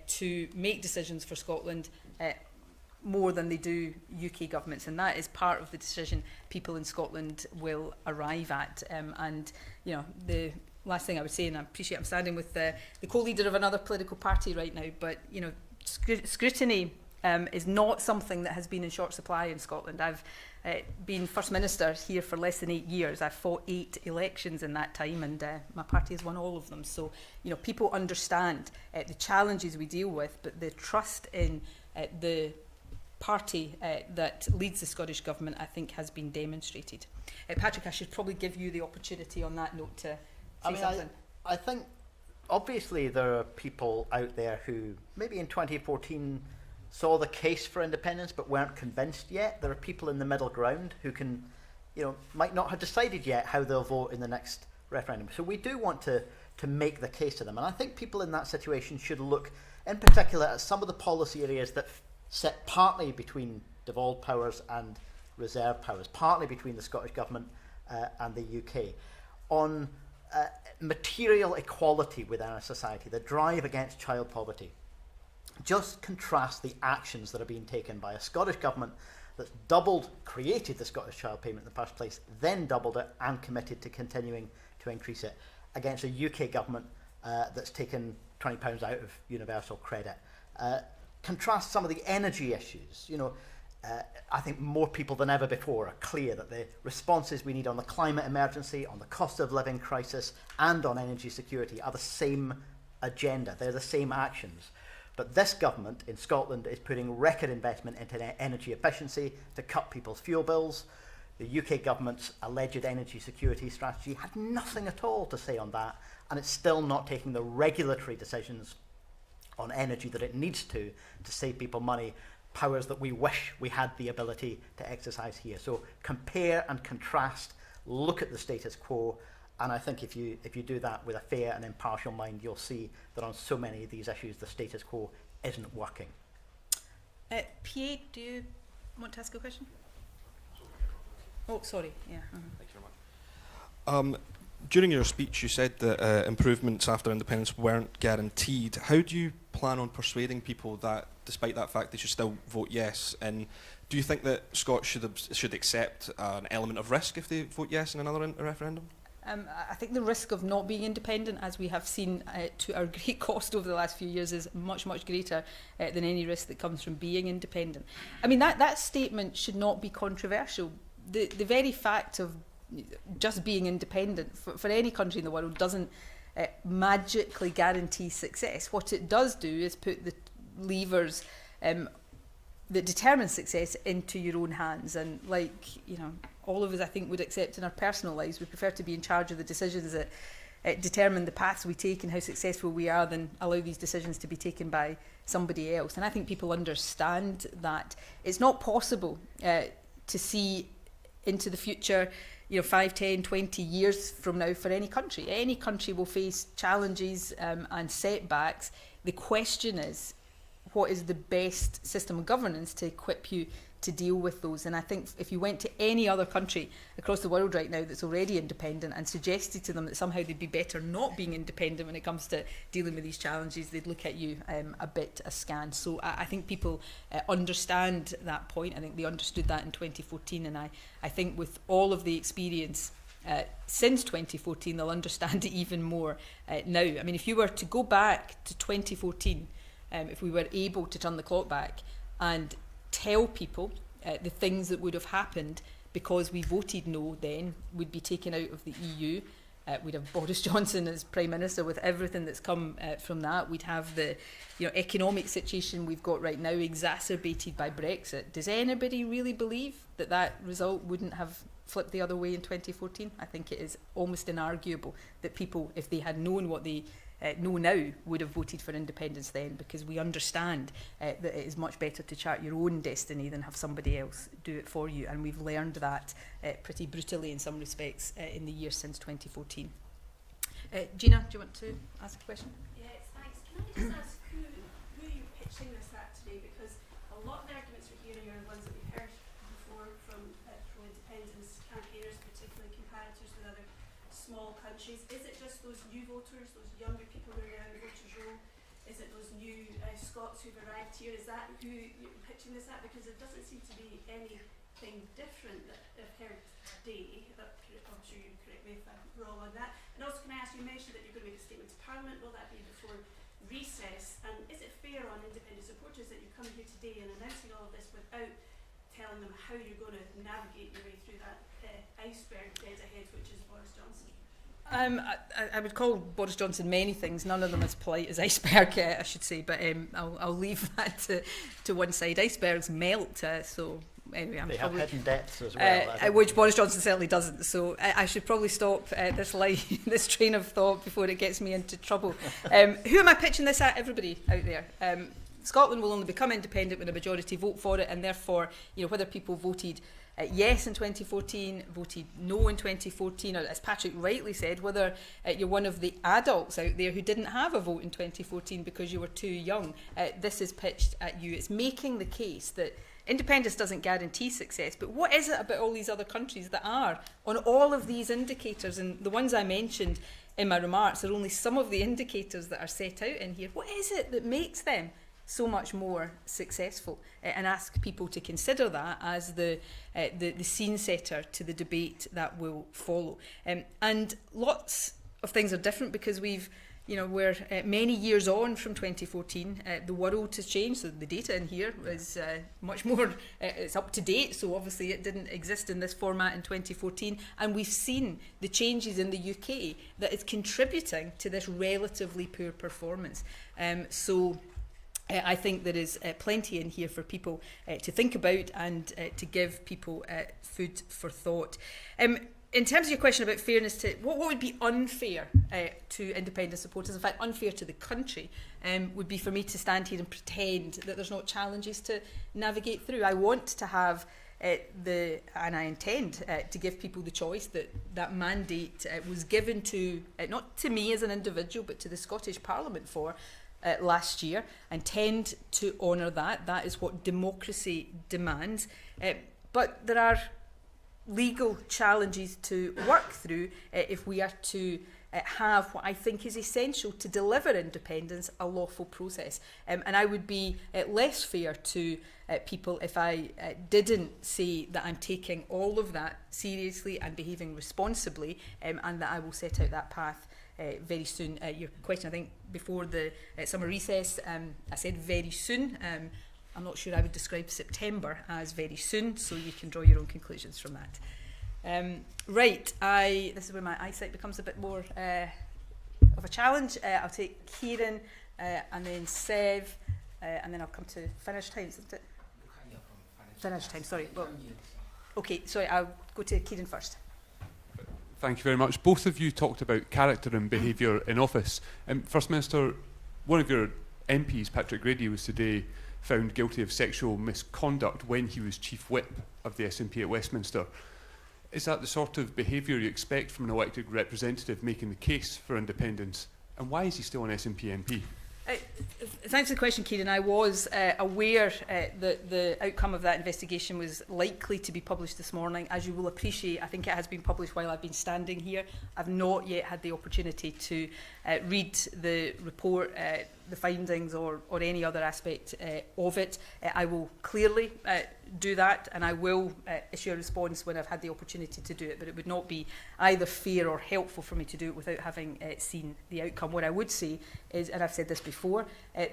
to make decisions for Scotland more than they do UK governments, and that is part of the decision people in Scotland will arrive at. And you know, the last thing I would say, and I appreciate I'm standing with the co-leader of another political party right now, but you know, scrutiny is not something that has been in short supply in Scotland. I've been First Minister here for less than 8 years. I've fought 8 elections in that time, and my party has won all of them. So you know, people understand the challenges we deal with, but the trust in the party that leads the Scottish Government, I think, has been demonstrated. Patrick, I should probably give you the opportunity on that note to say something. I think obviously there are people out there who maybe in 2014 saw the case for independence but weren't convinced yet. There are people in the middle ground who can, might not have decided yet how they'll vote in the next referendum. So we do want to make the case to them. And I think people in that situation should look in particular at some of the policy areas that sit partly between devolved powers and reserve powers, partly between the Scottish Government and the UK, on material equality within our society, the drive against child poverty. Just contrast the actions that are being taken by a Scottish Government that's created the Scottish Child Payment in the first place, then doubled it and committed to continuing to increase it, against a UK Government that's taken £20 out of universal credit. Contrast some of the energy issues. I think more people than ever before are clear that the responses we need on the climate emergency, on the cost of living crisis, and on energy security are the same agenda. They're the same actions. But this government in Scotland is putting record investment into energy efficiency to cut people's fuel bills. The UK government's alleged energy security strategy had nothing at all to say on that, and it's still not taking the regulatory decisions on energy that it needs to save people money, powers that we wish we had the ability to exercise here. So compare and contrast, look at the status quo, and I think if you do that with a fair and impartial mind, you'll see that on so many of these issues, the status quo isn't working. Pierre, do you want to ask a question? Oh, sorry. Yeah. Thank you very much. During your speech, you said that improvements after independence weren't guaranteed. How do you plan on persuading people that, despite that fact, they should still vote yes? And do you think that Scots should accept an element of risk if they vote yes in another referendum? I think the risk of not being independent, as we have seen to our great cost over the last few years, is much, much greater than any risk that comes from being independent. I mean, that statement should not be controversial. The very fact of just being independent for any country in the world doesn't magically guarantee success. What it does do is put the levers that determine success into your own hands. And all of us, I think, would accept in our personal lives, we prefer to be in charge of the decisions that determine the paths we take and how successful we are than allow these decisions to be taken by somebody else. And I think people understand that it's not possible to see into the future, 5, 10, 20 years from now for any country. Any country will face challenges and setbacks. The question is, what is the best system of governance to equip you to deal with those? And I think if you went to any other country across the world right now that's already independent and suggested to them that somehow they'd be better not being independent when it comes to dealing with these challenges, they'd look at you a bit askance. So I think people understand that point. I think they understood that in 2014, and I think with all of the experience since 2014, they'll understand it even more now. I mean, if you were to go back to 2014, if we were able to turn the clock back and tell people the things that would have happened because we voted no then would be taken out of the EU. We'd have Boris Johnson as Prime Minister with everything that's come from that. We'd have the economic situation we've got right now exacerbated by Brexit. Does anybody really believe that that result wouldn't have flipped the other way in 2014? I think it is almost inarguable that people, if they had known what they know now, would have voted for independence then, because we understand that it is much better to chart your own destiny than have somebody else do it for you. And we've learned that pretty brutally in some respects in the years since 2014. Gina, do you want to ask a question? Yes, thanks. Can I just ask who you're pitching this at today? Because a lot of the arguments we're hearing are the ones that we've heard before from pro-independence campaigners, particularly comparators with other small countries. Is it just those new voters, those younger people who are now in the voters' roll? Is it those new Scots who've arrived here? Is that who you're pitching this at? Because there doesn't seem to be anything different that I've heard today. I'm sure you correct me if I'm wrong on that. And also, can I ask, you mentioned that you're going to make a statement to Parliament. Will that be before recess? And is it fair on independent supporters that you're coming here today and announcing all of this without telling them how you're going to navigate your way through that iceberg dead ahead, which is Boris Johnson? I would call Boris Johnson many things, none of them as polite as iceberg, I should say, but I'll leave that to one side. Icebergs melt, so anyway, I'm they probably... have hidden depths as well. Which Boris Johnson certainly doesn't, so I should probably stop this train of thought before it gets me into trouble. Who am I pitching this at? Everybody out there. Scotland will only become independent when a majority vote for it, and therefore, whether people voted yes in 2014, voted no in 2014, or as Patrick rightly said, whether you're one of the adults out there who didn't have a vote in 2014 because you were too young, this is pitched at you. It's making the case that independence doesn't guarantee success, but what is it about all these other countries that are on all of these indicators? And the ones I mentioned in my remarks are only some of the indicators that are set out in here. What is it that makes them so much more successful, and ask people to consider that as the scene setter to the debate that will follow. And lots of things are different because we're many years on from 2014. The world has changed, so the data in here is much more, it's up to date, so obviously it didn't exist in this format in 2014, and we've seen the changes in the UK that is contributing to this relatively poor performance. I think there is plenty in here for people to think about and to give people food for thought. In terms of your question about fairness, what would be unfair to independent supporters, in fact unfair to the country, would be for me to stand here and pretend that there's not challenges to navigate through. I want to have and I intend to give people the choice that mandate was given to, not to me as an individual, but to the Scottish Parliament for last year, and tend to honour that. That is what democracy demands. But there are legal challenges to work through if we are to have what I think is essential to deliver independence, a lawful process. And I would be less fair to people if I didn't say that I'm taking all of that seriously and behaving responsibly, and that I will set out that path very soon. Your question, I think, before the summer recess, I said very soon. I'm not sure I would describe September as very soon, so you can draw your own conclusions from that. Right, this is where my eyesight becomes a bit more of a challenge. I'll take Kieran and then Sev, and then I'll come to finish time, isn't it? Finish time, sorry. Well, okay, sorry, I'll go to Kieran first. Thank you very much. Both of you talked about character and behaviour in office. First Minister, one of your MPs, Patrick Grady, was today found guilty of sexual misconduct when he was Chief Whip of the SNP at Westminster. Is that the sort of behaviour you expect from an elected representative making the case for independence? And why is he still an SNP MP? Thanks for the question, Kieran. I was aware that the outcome of that investigation was likely to be published this morning. As you will appreciate, I think it has been published while I've been standing here. I've not yet had the opportunity to read the report, the findings, or any other aspect of it. I will clearly do that, and I will issue a response when I've had the opportunity to do it, but it would not be either fair or helpful for me to do it without having seen the outcome. What I would say is, and I've said this before,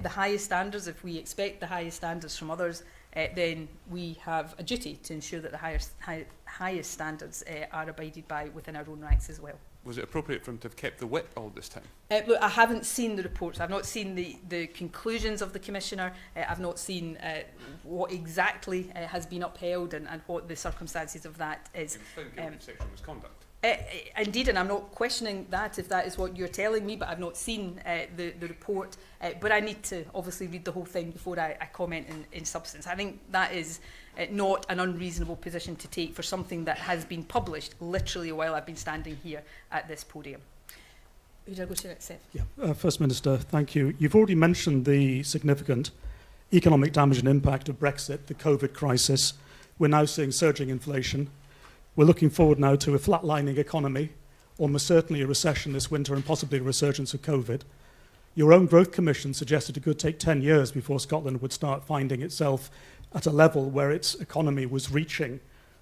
the highest standards, if we expect the highest standards from others, then we have a duty to ensure that the highest standards are abided by within our own ranks as well. Was it appropriate for him to have kept the whip all this time? Look, I haven't seen the reports. I've not seen the conclusions of the Commissioner. I've not seen what exactly has been upheld and what the circumstances of that is. He was found guilty of sexual misconduct. Indeed, and I'm not questioning that if that is what you're telling me, but I've not seen the report. But I need to obviously read the whole thing before I comment in substance. I think that is not an unreasonable position to take for something that has been published literally while I've been standing here at this podium. Who did I go to next, Seth? Yeah, First Minister, thank you. You've already mentioned the significant economic damage and impact of Brexit, the COVID crisis. We're now seeing surging inflation. We're looking forward now to a flatlining economy, almost certainly a recession this winter and possibly a resurgence of COVID. Your own Growth Commission suggested it could take 10 years before Scotland would start finding itself at a level where its economy was reaching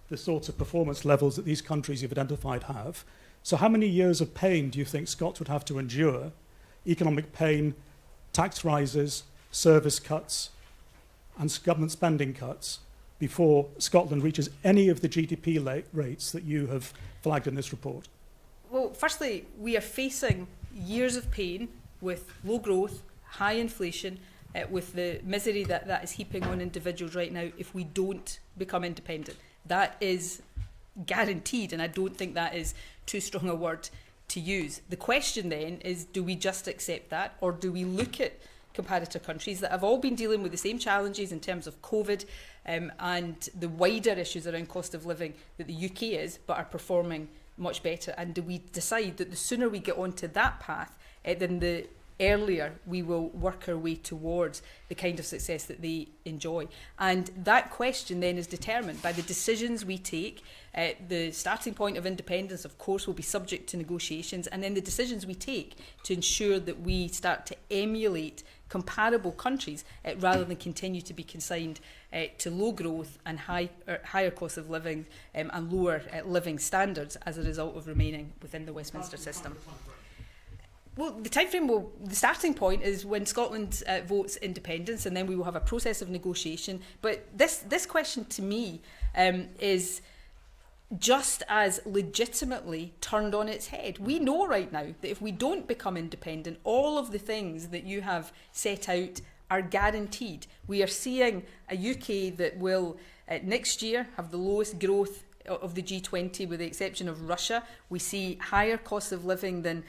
the sorts of performance levels that these countries you've identified have. So how many years of pain do you think Scots would have to endure? Economic pain, tax rises, service cuts, and government spending cuts before Scotland reaches any of the GDP rates that you have flagged in this report? Well, firstly, we are facing years of pain with low growth, high inflation, with the misery that is heaping on individuals right now if we don't become independent. That is guaranteed, and I don't think that is too strong a word to use. The question then is, do we just accept that, or do we look at comparator countries that have all been dealing with the same challenges in terms of COVID and the wider issues around cost of living that the UK is, but are performing much better? And do we decide that the sooner we get onto that path, then the earlier we will work our way towards the kind of success that they enjoy? And that question then is determined by the decisions we take. The starting point of independence, of course, will be subject to negotiations, and then the decisions we take to ensure that we start to emulate comparable countries rather than continue to be consigned to low growth and higher cost of living and lower living standards as a result of remaining within the Westminster system. Well, the timeframe the starting point is when Scotland votes independence, and then we will have a process of negotiation. But this question to me is just as legitimately turned on its head. We know right now that if we don't become independent, all of the things that you have set out are guaranteed. We are seeing a UK that will next year have the lowest growth of the G20 with the exception of Russia. We see higher costs of living than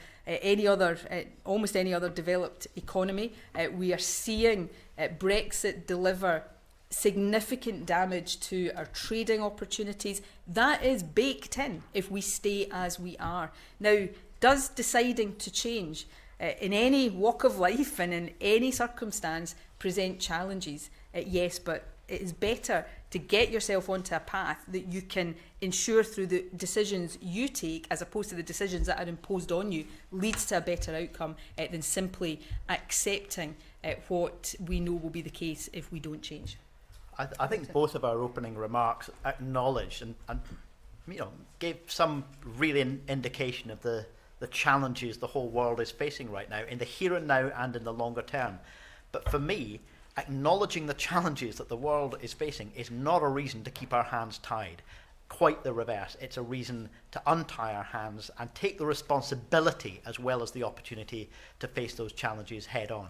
almost any other developed economy. We are seeing Brexit deliver significant damage to our trading opportunities. That is baked in if we stay as we are. Now, does deciding to change in any walk of life and in any circumstance present challenges? Yes, but it is better to get yourself onto a path that you can ensure through the decisions you take, as opposed to the decisions that are imposed on you, leads to a better outcome than simply accepting what we know will be the case if we don't change. I think both of our opening remarks acknowledged and gave some real indication of the challenges the whole world is facing right now, in the here and now and in the longer term. But for me, acknowledging the challenges that the world is facing is not a reason to keep our hands tied. Quite the reverse. It's a reason to untie our hands and take the responsibility as well as the opportunity to face those challenges head on.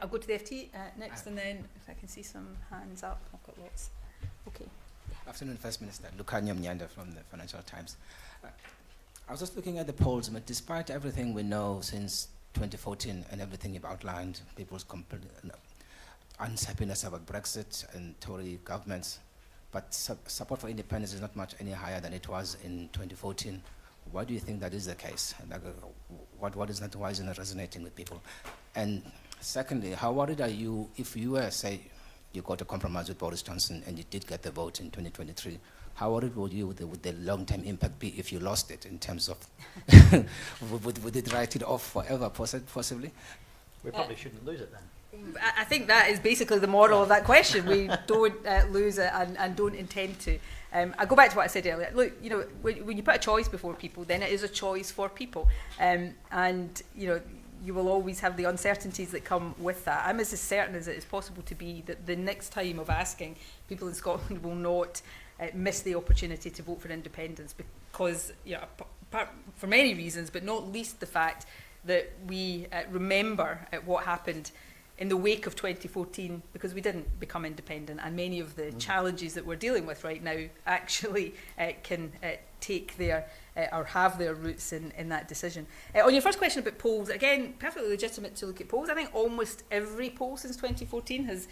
I'll go to the FT next, and then if I can see some hands up, I've got lots. Okay. Good afternoon, First Minister. Lukanya Mnyanda from the Financial Times. I was just looking at the polls, but despite everything we know since 2014 and everything you've outlined, people's unhappiness about Brexit and Tory governments, but support for independence is not much any higher than it was in 2014. Why do you think that is the case? Like, what is not, why isn't it resonating with people? And secondly, how worried are you if you were, say, you got a compromise with Boris Johnson and you did get the vote in 2023? How worried would you would the long-term impact be if you lost it in terms of, would it write it off forever, possibly? We probably shouldn't lose it then. I think that is basically the moral of that question. We don't lose it and don't intend to. I go back to what I said earlier. Look, when you put a choice before people, then it is a choice for people. And, you will always have the uncertainties that come with that. I'm as certain as it is possible to be that the next time of asking, people in Scotland will not miss the opportunity to vote for independence, because for many reasons, but not least the fact that we remember what happened in the wake of 2014, because we didn't become independent, and many of the challenges that we're dealing with right now actually can take their or have their roots in that decision. On your first question about polls, again, perfectly legitimate to look at polls. I think almost every poll since 2014 has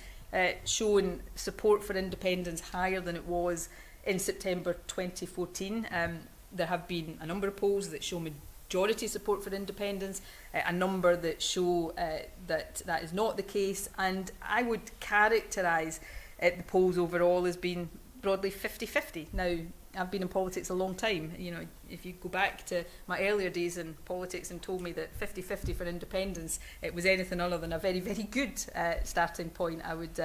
shown support for independence higher than it was in September 2014. There have been a number of polls that show majority support for independence, a number that show that is not the case, and I would characterise the polls overall as being broadly 50-50. Now, I've been in politics a long time. If you go back to my earlier days in politics and told me that 50-50 for independence, it was anything other than a very, very good starting point, I would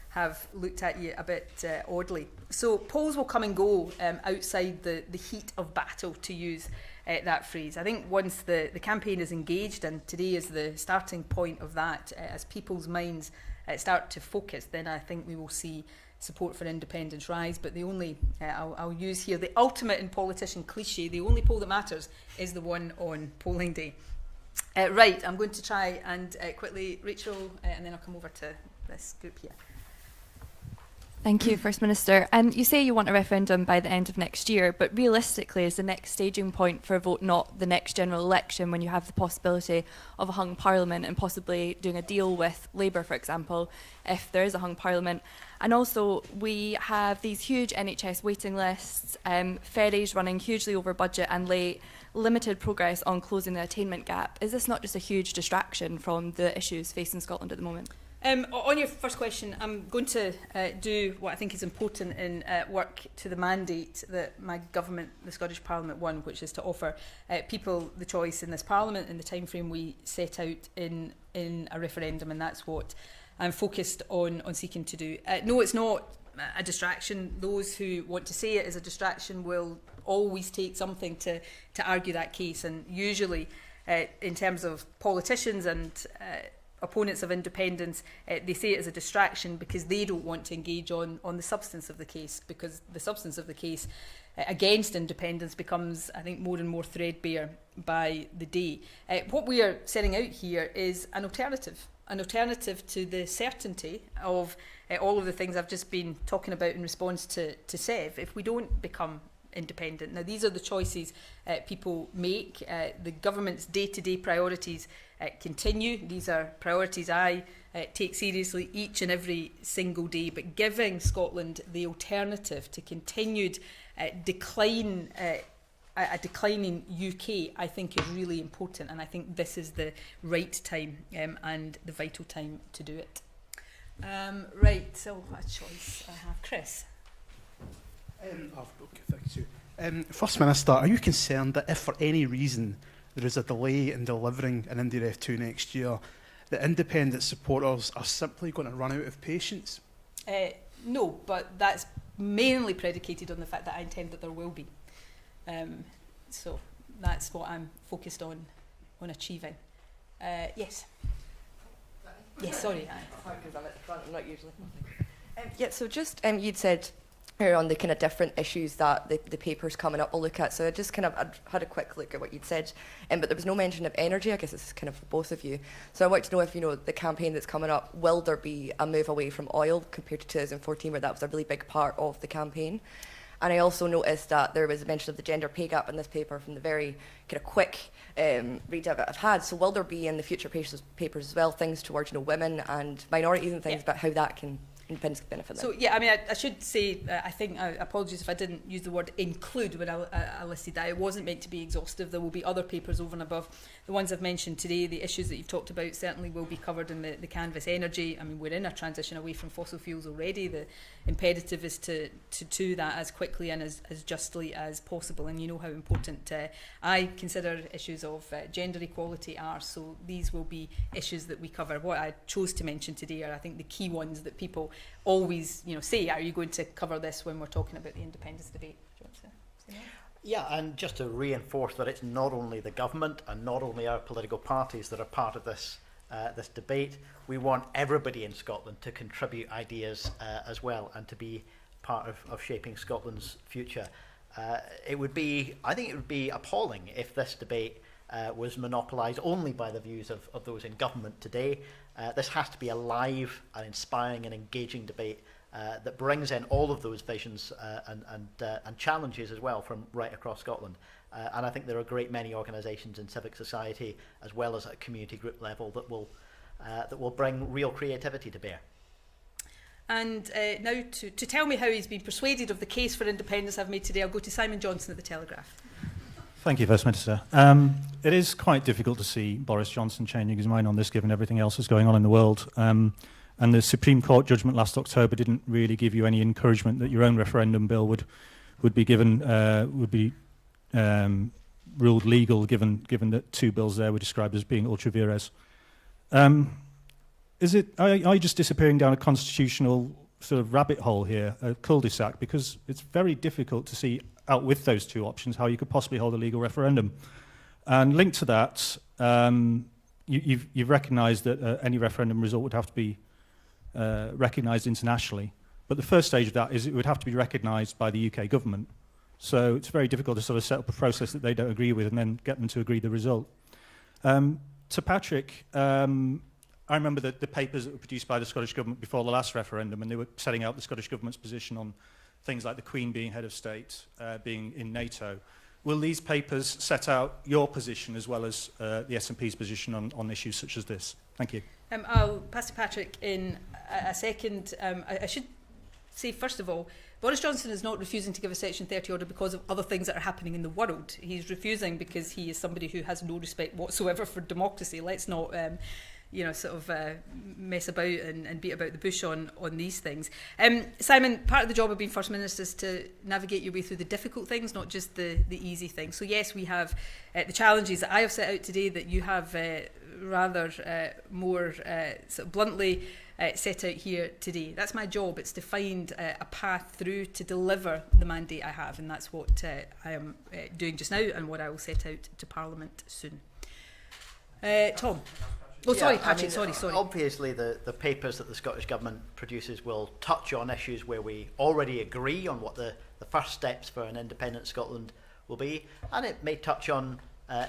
have looked at you a bit oddly. So polls will come and go outside the heat of battle, to use that phrase. I think once the campaign is engaged, and today is the starting point of that, as people's minds start to focus, then I think we will see support for independence rise, but the only, I'll use here the ultimate in politician cliche, the only poll that matters is the one on polling day. Right, I'm going to try and quickly, Rachel, and then I'll come over to this group here. Thank you, First Minister. You say you want a referendum by the end of next year, but realistically, is the next staging point for a vote not the next general election, when you have the possibility of a hung parliament and possibly doing a deal with Labour, for example, if there is a hung parliament? And also, we have these huge NHS waiting lists, ferries running hugely over budget and late, limited progress on closing the attainment gap. Is this not just a huge distraction from the issues facing Scotland at the moment? On your first question, I'm going to do what I think is important in work to the mandate that my government, the Scottish Parliament, won, which is to offer people the choice in this Parliament in the timeframe we set out in a referendum, and that's what I'm focused on seeking to do. No, it's not a distraction. Those who want to say it is a distraction will always take something to argue that case, and usually in terms of politicians and opponents of independence, they say it as a distraction because they don't want to engage on the substance of the case, because the substance of the case against independence becomes, I think, more and more threadbare by the day. What we are setting out here is an alternative to the certainty of all of the things I've just been talking about in response to Sev. If we don't become independent. Now, these are the choices people make. The government's day-to-day priorities continue. These are priorities I take seriously each and every single day, but giving Scotland the alternative to continued decline, a declining UK, I think is really important, and I think this is the right time and the vital time to do it. Right, so what choice I have? Chris? Thank you. First Minister, are you concerned that if for any reason there is a delay in delivering an IndyRef 2 next year, the independent supporters are simply going to run out of patience? No, but that's mainly predicated on the fact that I intend that there will be. So that's what I'm focused on achieving. Yes. Yes, sorry. Because I'm at the front, I'm not usually. Yeah, so just you'd said on the kind of different issues that the paper's coming up will look at. So I just kind of I'd had a quick look at what you'd said, but there was no mention of energy. I guess this is kind of for both of you. So I want to know if, the campaign that's coming up, will there be a move away from oil compared to 2014, where that was a really big part of the campaign? And I also noticed that there was a mention of the gender pay gap in this paper from the very kind of quick read of it I've had. So will there be in the future papers as well things towards women and minorities and things about how that can independence can benefit them? So yeah, I mean, I should say, I think, apologies if I didn't use the word include when I listed that. It wasn't meant to be exhaustive. There will be other papers over and above the ones I've mentioned today. The issues that you've talked about certainly will be covered in the Canvas Energy. I mean, we're in a transition away from fossil fuels already. The imperative is to do that as quickly and as justly as possible. And you know how important I consider issues of gender equality are. So these will be issues that we cover. What I chose to mention today are, I think, the key ones that people always, say, are you going to cover this when we're talking about the independence debate? Do you want to say that? Yeah, and just to reinforce that it's not only the government and not only our political parties that are part of this this debate. We want everybody in Scotland to contribute ideas as well and to be part of shaping Scotland's future. I think it would be appalling if this debate was monopolised only by the views of those in government today. This has to be a live and inspiring and engaging debate that brings in all of those visions and challenges as well from right across Scotland. And I think there are a great many organisations in civic society as well as at a community group level that will bring real creativity to bear. And now to tell me how he's been persuaded of the case for independence I've made today, I'll go to Simon Johnson at the Telegraph. Thank you, First Minister. It is quite difficult to see Boris Johnson changing his mind on this, given everything else that's going on in the world. And the Supreme Court judgment last October didn't really give you any encouragement that your own referendum bill would be ruled legal, given that two bills there were described as being ultra vires. Are you just disappearing down a constitutional sort of rabbit hole here, a cul-de-sac? Because it's very difficult to see out with those two options how you could possibly hold a legal referendum. And linked to that, you've recognised that any referendum result would have to be recognised internationally. But the first stage of that is it would have to be recognised by the UK government. So it's very difficult to sort of set up a process that they don't agree with and then get them to agree the result. To Patrick, I remember the papers that were produced by the Scottish Government before the last referendum, and they were setting out the Scottish Government's position on things like the Queen being head of state, being in NATO. Will these papers set out your position as well as the SNP's position on issues such as this? Thank you. I'll pass to Patrick in a second. I should say, first of all, Boris Johnson is not refusing to give a Section 30 order because of other things that are happening in the world. He's refusing because he is somebody who has no respect whatsoever for democracy. Let's not mess about and beat about the bush on these things. Simon, part of the job of being First Minister is to navigate your way through the difficult things, not just the easy things. So yes, we have the challenges that I have set out today that you have rather more sort of bluntly set out here today. That's my job. It's to find a path through to deliver the mandate I have, and that's what I am doing just now and what I will set out to Parliament soon. Tom. Oh, sorry, Patrick, sorry. Obviously, the papers that the Scottish Government produces will touch on issues where we already agree on what the first steps for an independent Scotland will be, and it may touch on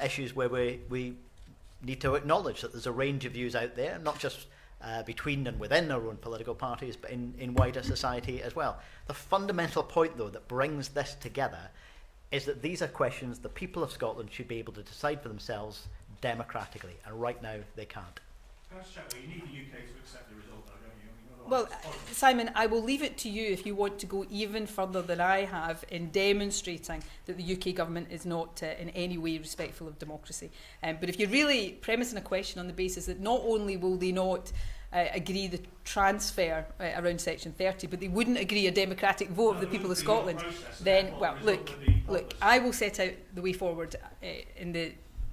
issues where we need to acknowledge that there's a range of views out there, not just between and within our own political parties, but in wider society as well. The fundamental point, though, that brings this together is that these are questions the people of Scotland should be able to decide for themselves democratically, and right now they can't. Can I just check, you need the UK to accept the result, though, don't you? Well, Simon, I will leave it to you if you want to go even further than I have in demonstrating that the UK government is not in any way respectful of democracy. But if you're really premising a question on the basis that not only will they not agree the transfer around Section 30, but they wouldn't agree a democratic vote of the people of Scotland, then, well, look, I will set out the way forward in the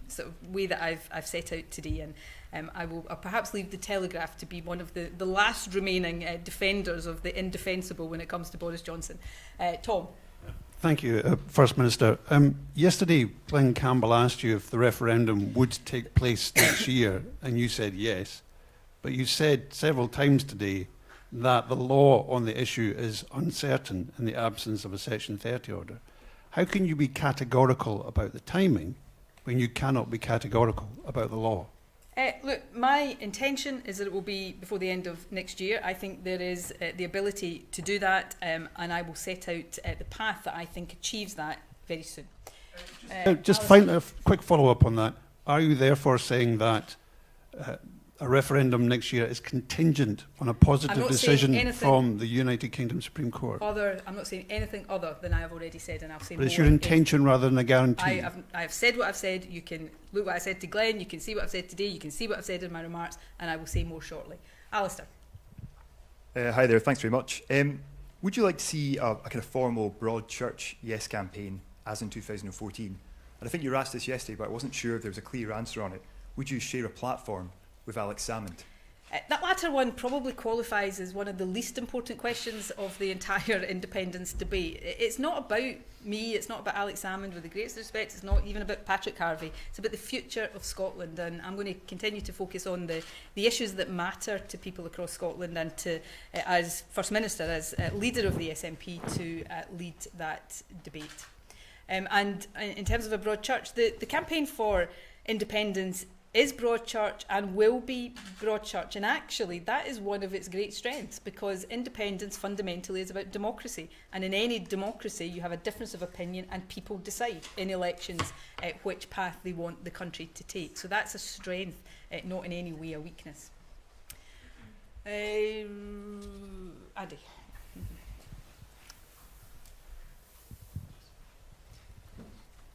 sort of way that I've set out today, and I'll perhaps leave the Telegraph to be one of the last remaining defenders of the indefensible when it comes to Boris Johnson. Tom. Thank you, First Minister. Yesterday, Glenn Campbell asked you if the referendum would take place next year, and you said yes. But you said several times today that the law on the issue is uncertain in the absence of a Section 30 order. How can you be categorical about the timing when you cannot be categorical about the law? Look, my intention is that it will be before the end of next year. I think there is the ability to do that, and I will set out the path that I think achieves that very soon. Just find a quick follow-up on that. Are you therefore saying that a referendum next year is contingent on a positive decision from the United Kingdom Supreme Court? I'm not saying anything other than I have already said, and I'll say more. But it's your intention rather than a guarantee. I have said what I've said. You can look what I said to Glenn, you can see what I've said today, you can see what I've said in my remarks, and I will say more shortly. Alistair. Hi there, thanks very much. Would you like to see a kind of formal broad church yes campaign as in 2014? And I think you were asked this yesterday, but I wasn't sure if there was a clear answer on it. Would you share a platform with Alex Salmond? That latter one probably qualifies as one of the least important questions of the entire independence debate. It's not about me, it's not about Alex Salmond, with the greatest respect, it's not even about Patrick Harvey, it's about the future of Scotland, and I'm going to continue to focus on the issues that matter to people across Scotland, and to, as First Minister, as leader of the SNP, to lead that debate. And in terms of a broad church, the campaign for independence is broad church and will be broad church, and actually that is one of its great strengths, because independence fundamentally is about democracy, and in any democracy you have a difference of opinion and people decide in elections which path they want the country to take. So that's a strength, not in any way a weakness. Andy.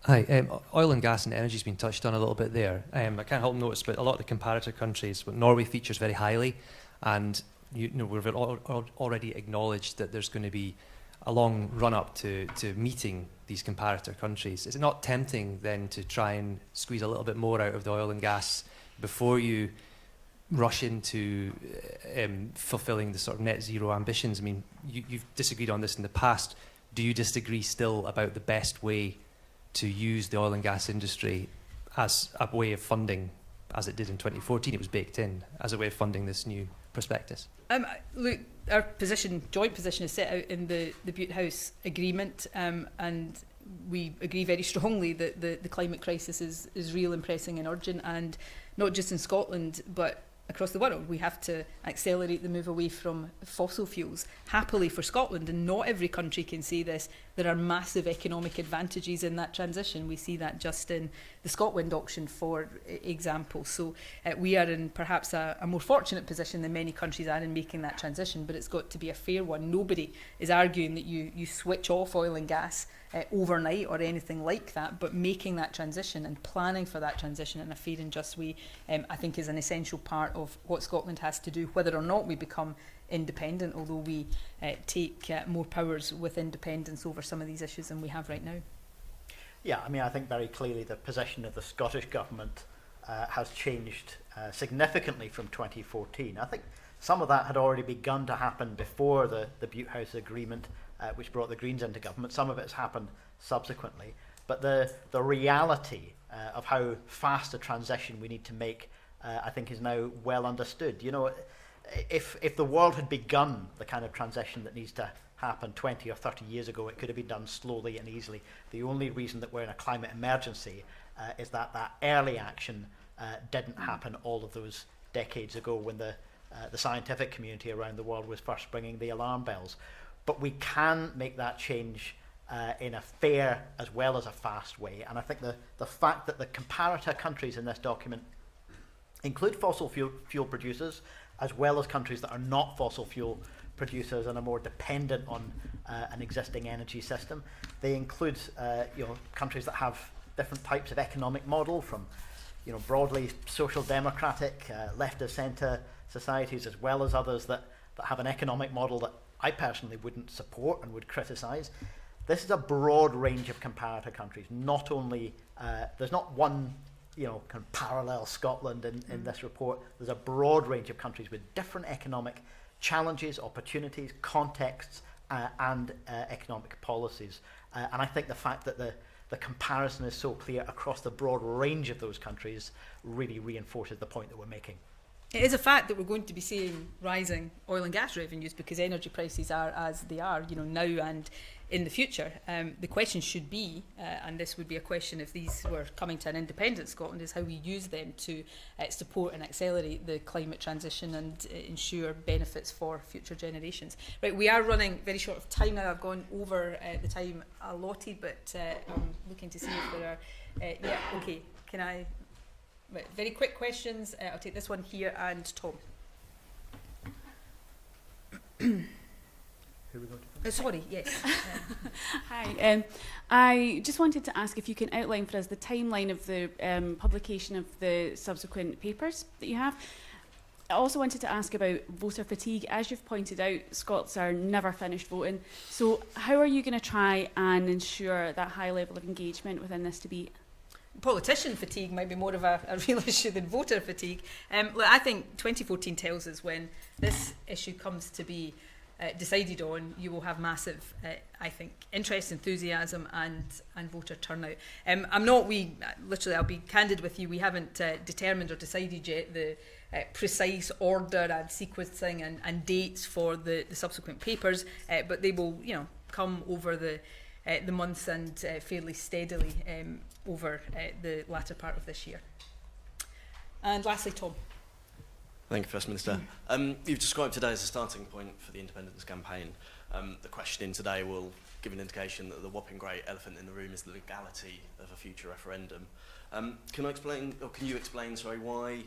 Hi, oil and gas and energy has been touched on a little bit there. I can't help notice, but a lot of the comparator countries, Norway features very highly, and we've already acknowledged that there's going to be a long run-up to meeting these comparator countries. Is it not tempting then to try and squeeze a little bit more out of the oil and gas before you rush into fulfilling the sort of net zero ambitions? I mean, you've disagreed on this in the past. Do you disagree still about the best way to use the oil and gas industry as a way of funding, as it did in 2014, it was baked in, as a way of funding this new prospectus? Look, our position, joint position, is set out in the Butte House Agreement, and we agree very strongly that the climate crisis is real and pressing and urgent, and not just in Scotland but across the world. We have to accelerate the move away from fossil fuels. Happily for Scotland, and not every country can say this, there are massive economic advantages in that transition. We see that just in the ScotWind auction, for example. So we are in perhaps a more fortunate position than many countries are in making that transition, but it's got to be a fair one. Nobody is arguing that you switch off oil and gas overnight or anything like that, but making that transition and planning for that transition in a fair and just way, I think, is an essential part of what Scotland has to do, whether or not we become independent, although we take more powers with independence over some of these issues than we have right now. Yeah, I mean, I think very clearly the position of the Scottish Government has changed significantly from 2014. I think some of that had already begun to happen before the Butte House Agreement, which brought the Greens into government. Some of it has happened subsequently. But the reality of how fast a transition we need to make, I think, is now well understood. You know, if the world had begun the kind of transition that needs to happen 20 or 30 years ago, it could have been done slowly and easily. The only reason that we're in a climate emergency is that early action didn't happen all of those decades ago, when the scientific community around the world was first ringing the alarm bells. But we can make that change in a fair as well as a fast way. And I think the fact that the comparator countries in this document include fossil fuel producers, as well as countries that are not fossil fuel producers and are more dependent on an existing energy system. They include countries that have different types of economic model, from broadly social democratic, left of centre societies, as well as others that have an economic model that I personally wouldn't support and would criticise. This is a broad range of comparator countries. Not only, there's not one kind of parallel Scotland in this report. There's a broad range of countries with different economic challenges, opportunities, contexts, and economic policies. And I think the fact that the comparison is so clear across the broad range of those countries really reinforces the point that we're making. It is a fact that we're going to be seeing rising oil and gas revenues because energy prices are as they are, now and in the future. The question should be, and this would be a question if these were coming to an independent Scotland, is how we use them to support and accelerate the climate transition and ensure benefits for future generations. Right, we are running very short of time now. I've gone over the time allotted, but I'm looking to see if there are... okay, can I... Right, very quick questions. I'll take this one here, and Tom. Who we go to? Sorry, yes. Hi. I just wanted to ask if you can outline for us the timeline of the publication of the subsequent papers that you have. I also wanted to ask about voter fatigue. As you've pointed out, Scots are never finished voting. So how are you going to try and ensure that high level of engagement within this debate? Politician fatigue might be more of a real issue than voter fatigue. Look, I think 2014 tells us when this issue comes to be decided on, you will have massive, I think, interest, enthusiasm and voter turnout. I'll be candid with you, we haven't determined or decided yet the precise order and sequencing and dates for the subsequent papers, but they will come over the months and fairly steadily over the latter part of this year. And lastly, Tom. Thank you, First Minister. You've described today as a starting point for the independence campaign. The questioning today will give an indication that the whopping great elephant in the room is the legality of a future referendum. Can you explain, why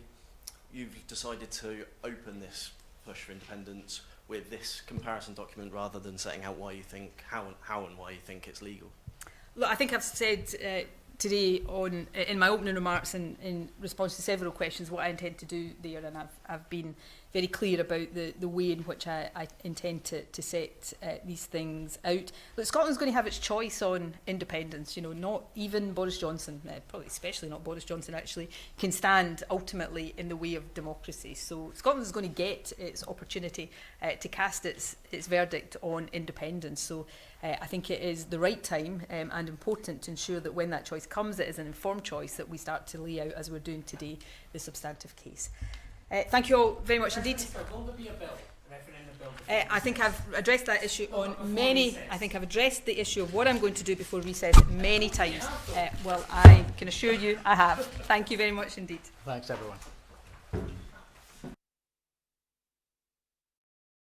you've decided to open this push for independence with this comparison document rather than setting out why you think how and why you think it's legal? Look, I think I've said today in my opening remarks and in response to several questions what I intend to do there, and I've been very clear about the way in which I intend to set these things out. But Scotland's going to have its choice on independence. Not even Boris Johnson, probably especially not Boris Johnson actually, can stand ultimately in the way of democracy. So Scotland is going to get its opportunity to cast its verdict on independence. So I think it is the right time and important to ensure that when that choice comes, it is an informed choice that we start to lay out, as we're doing today, the substantive case. Thank you all very much indeed. Will there be a bill, a referendum bill I think I've addressed that issue on many. I think I've addressed the issue of what I'm going to do before recess many times. Well, I can assure you I have. Thank you very much indeed. Thanks, everyone.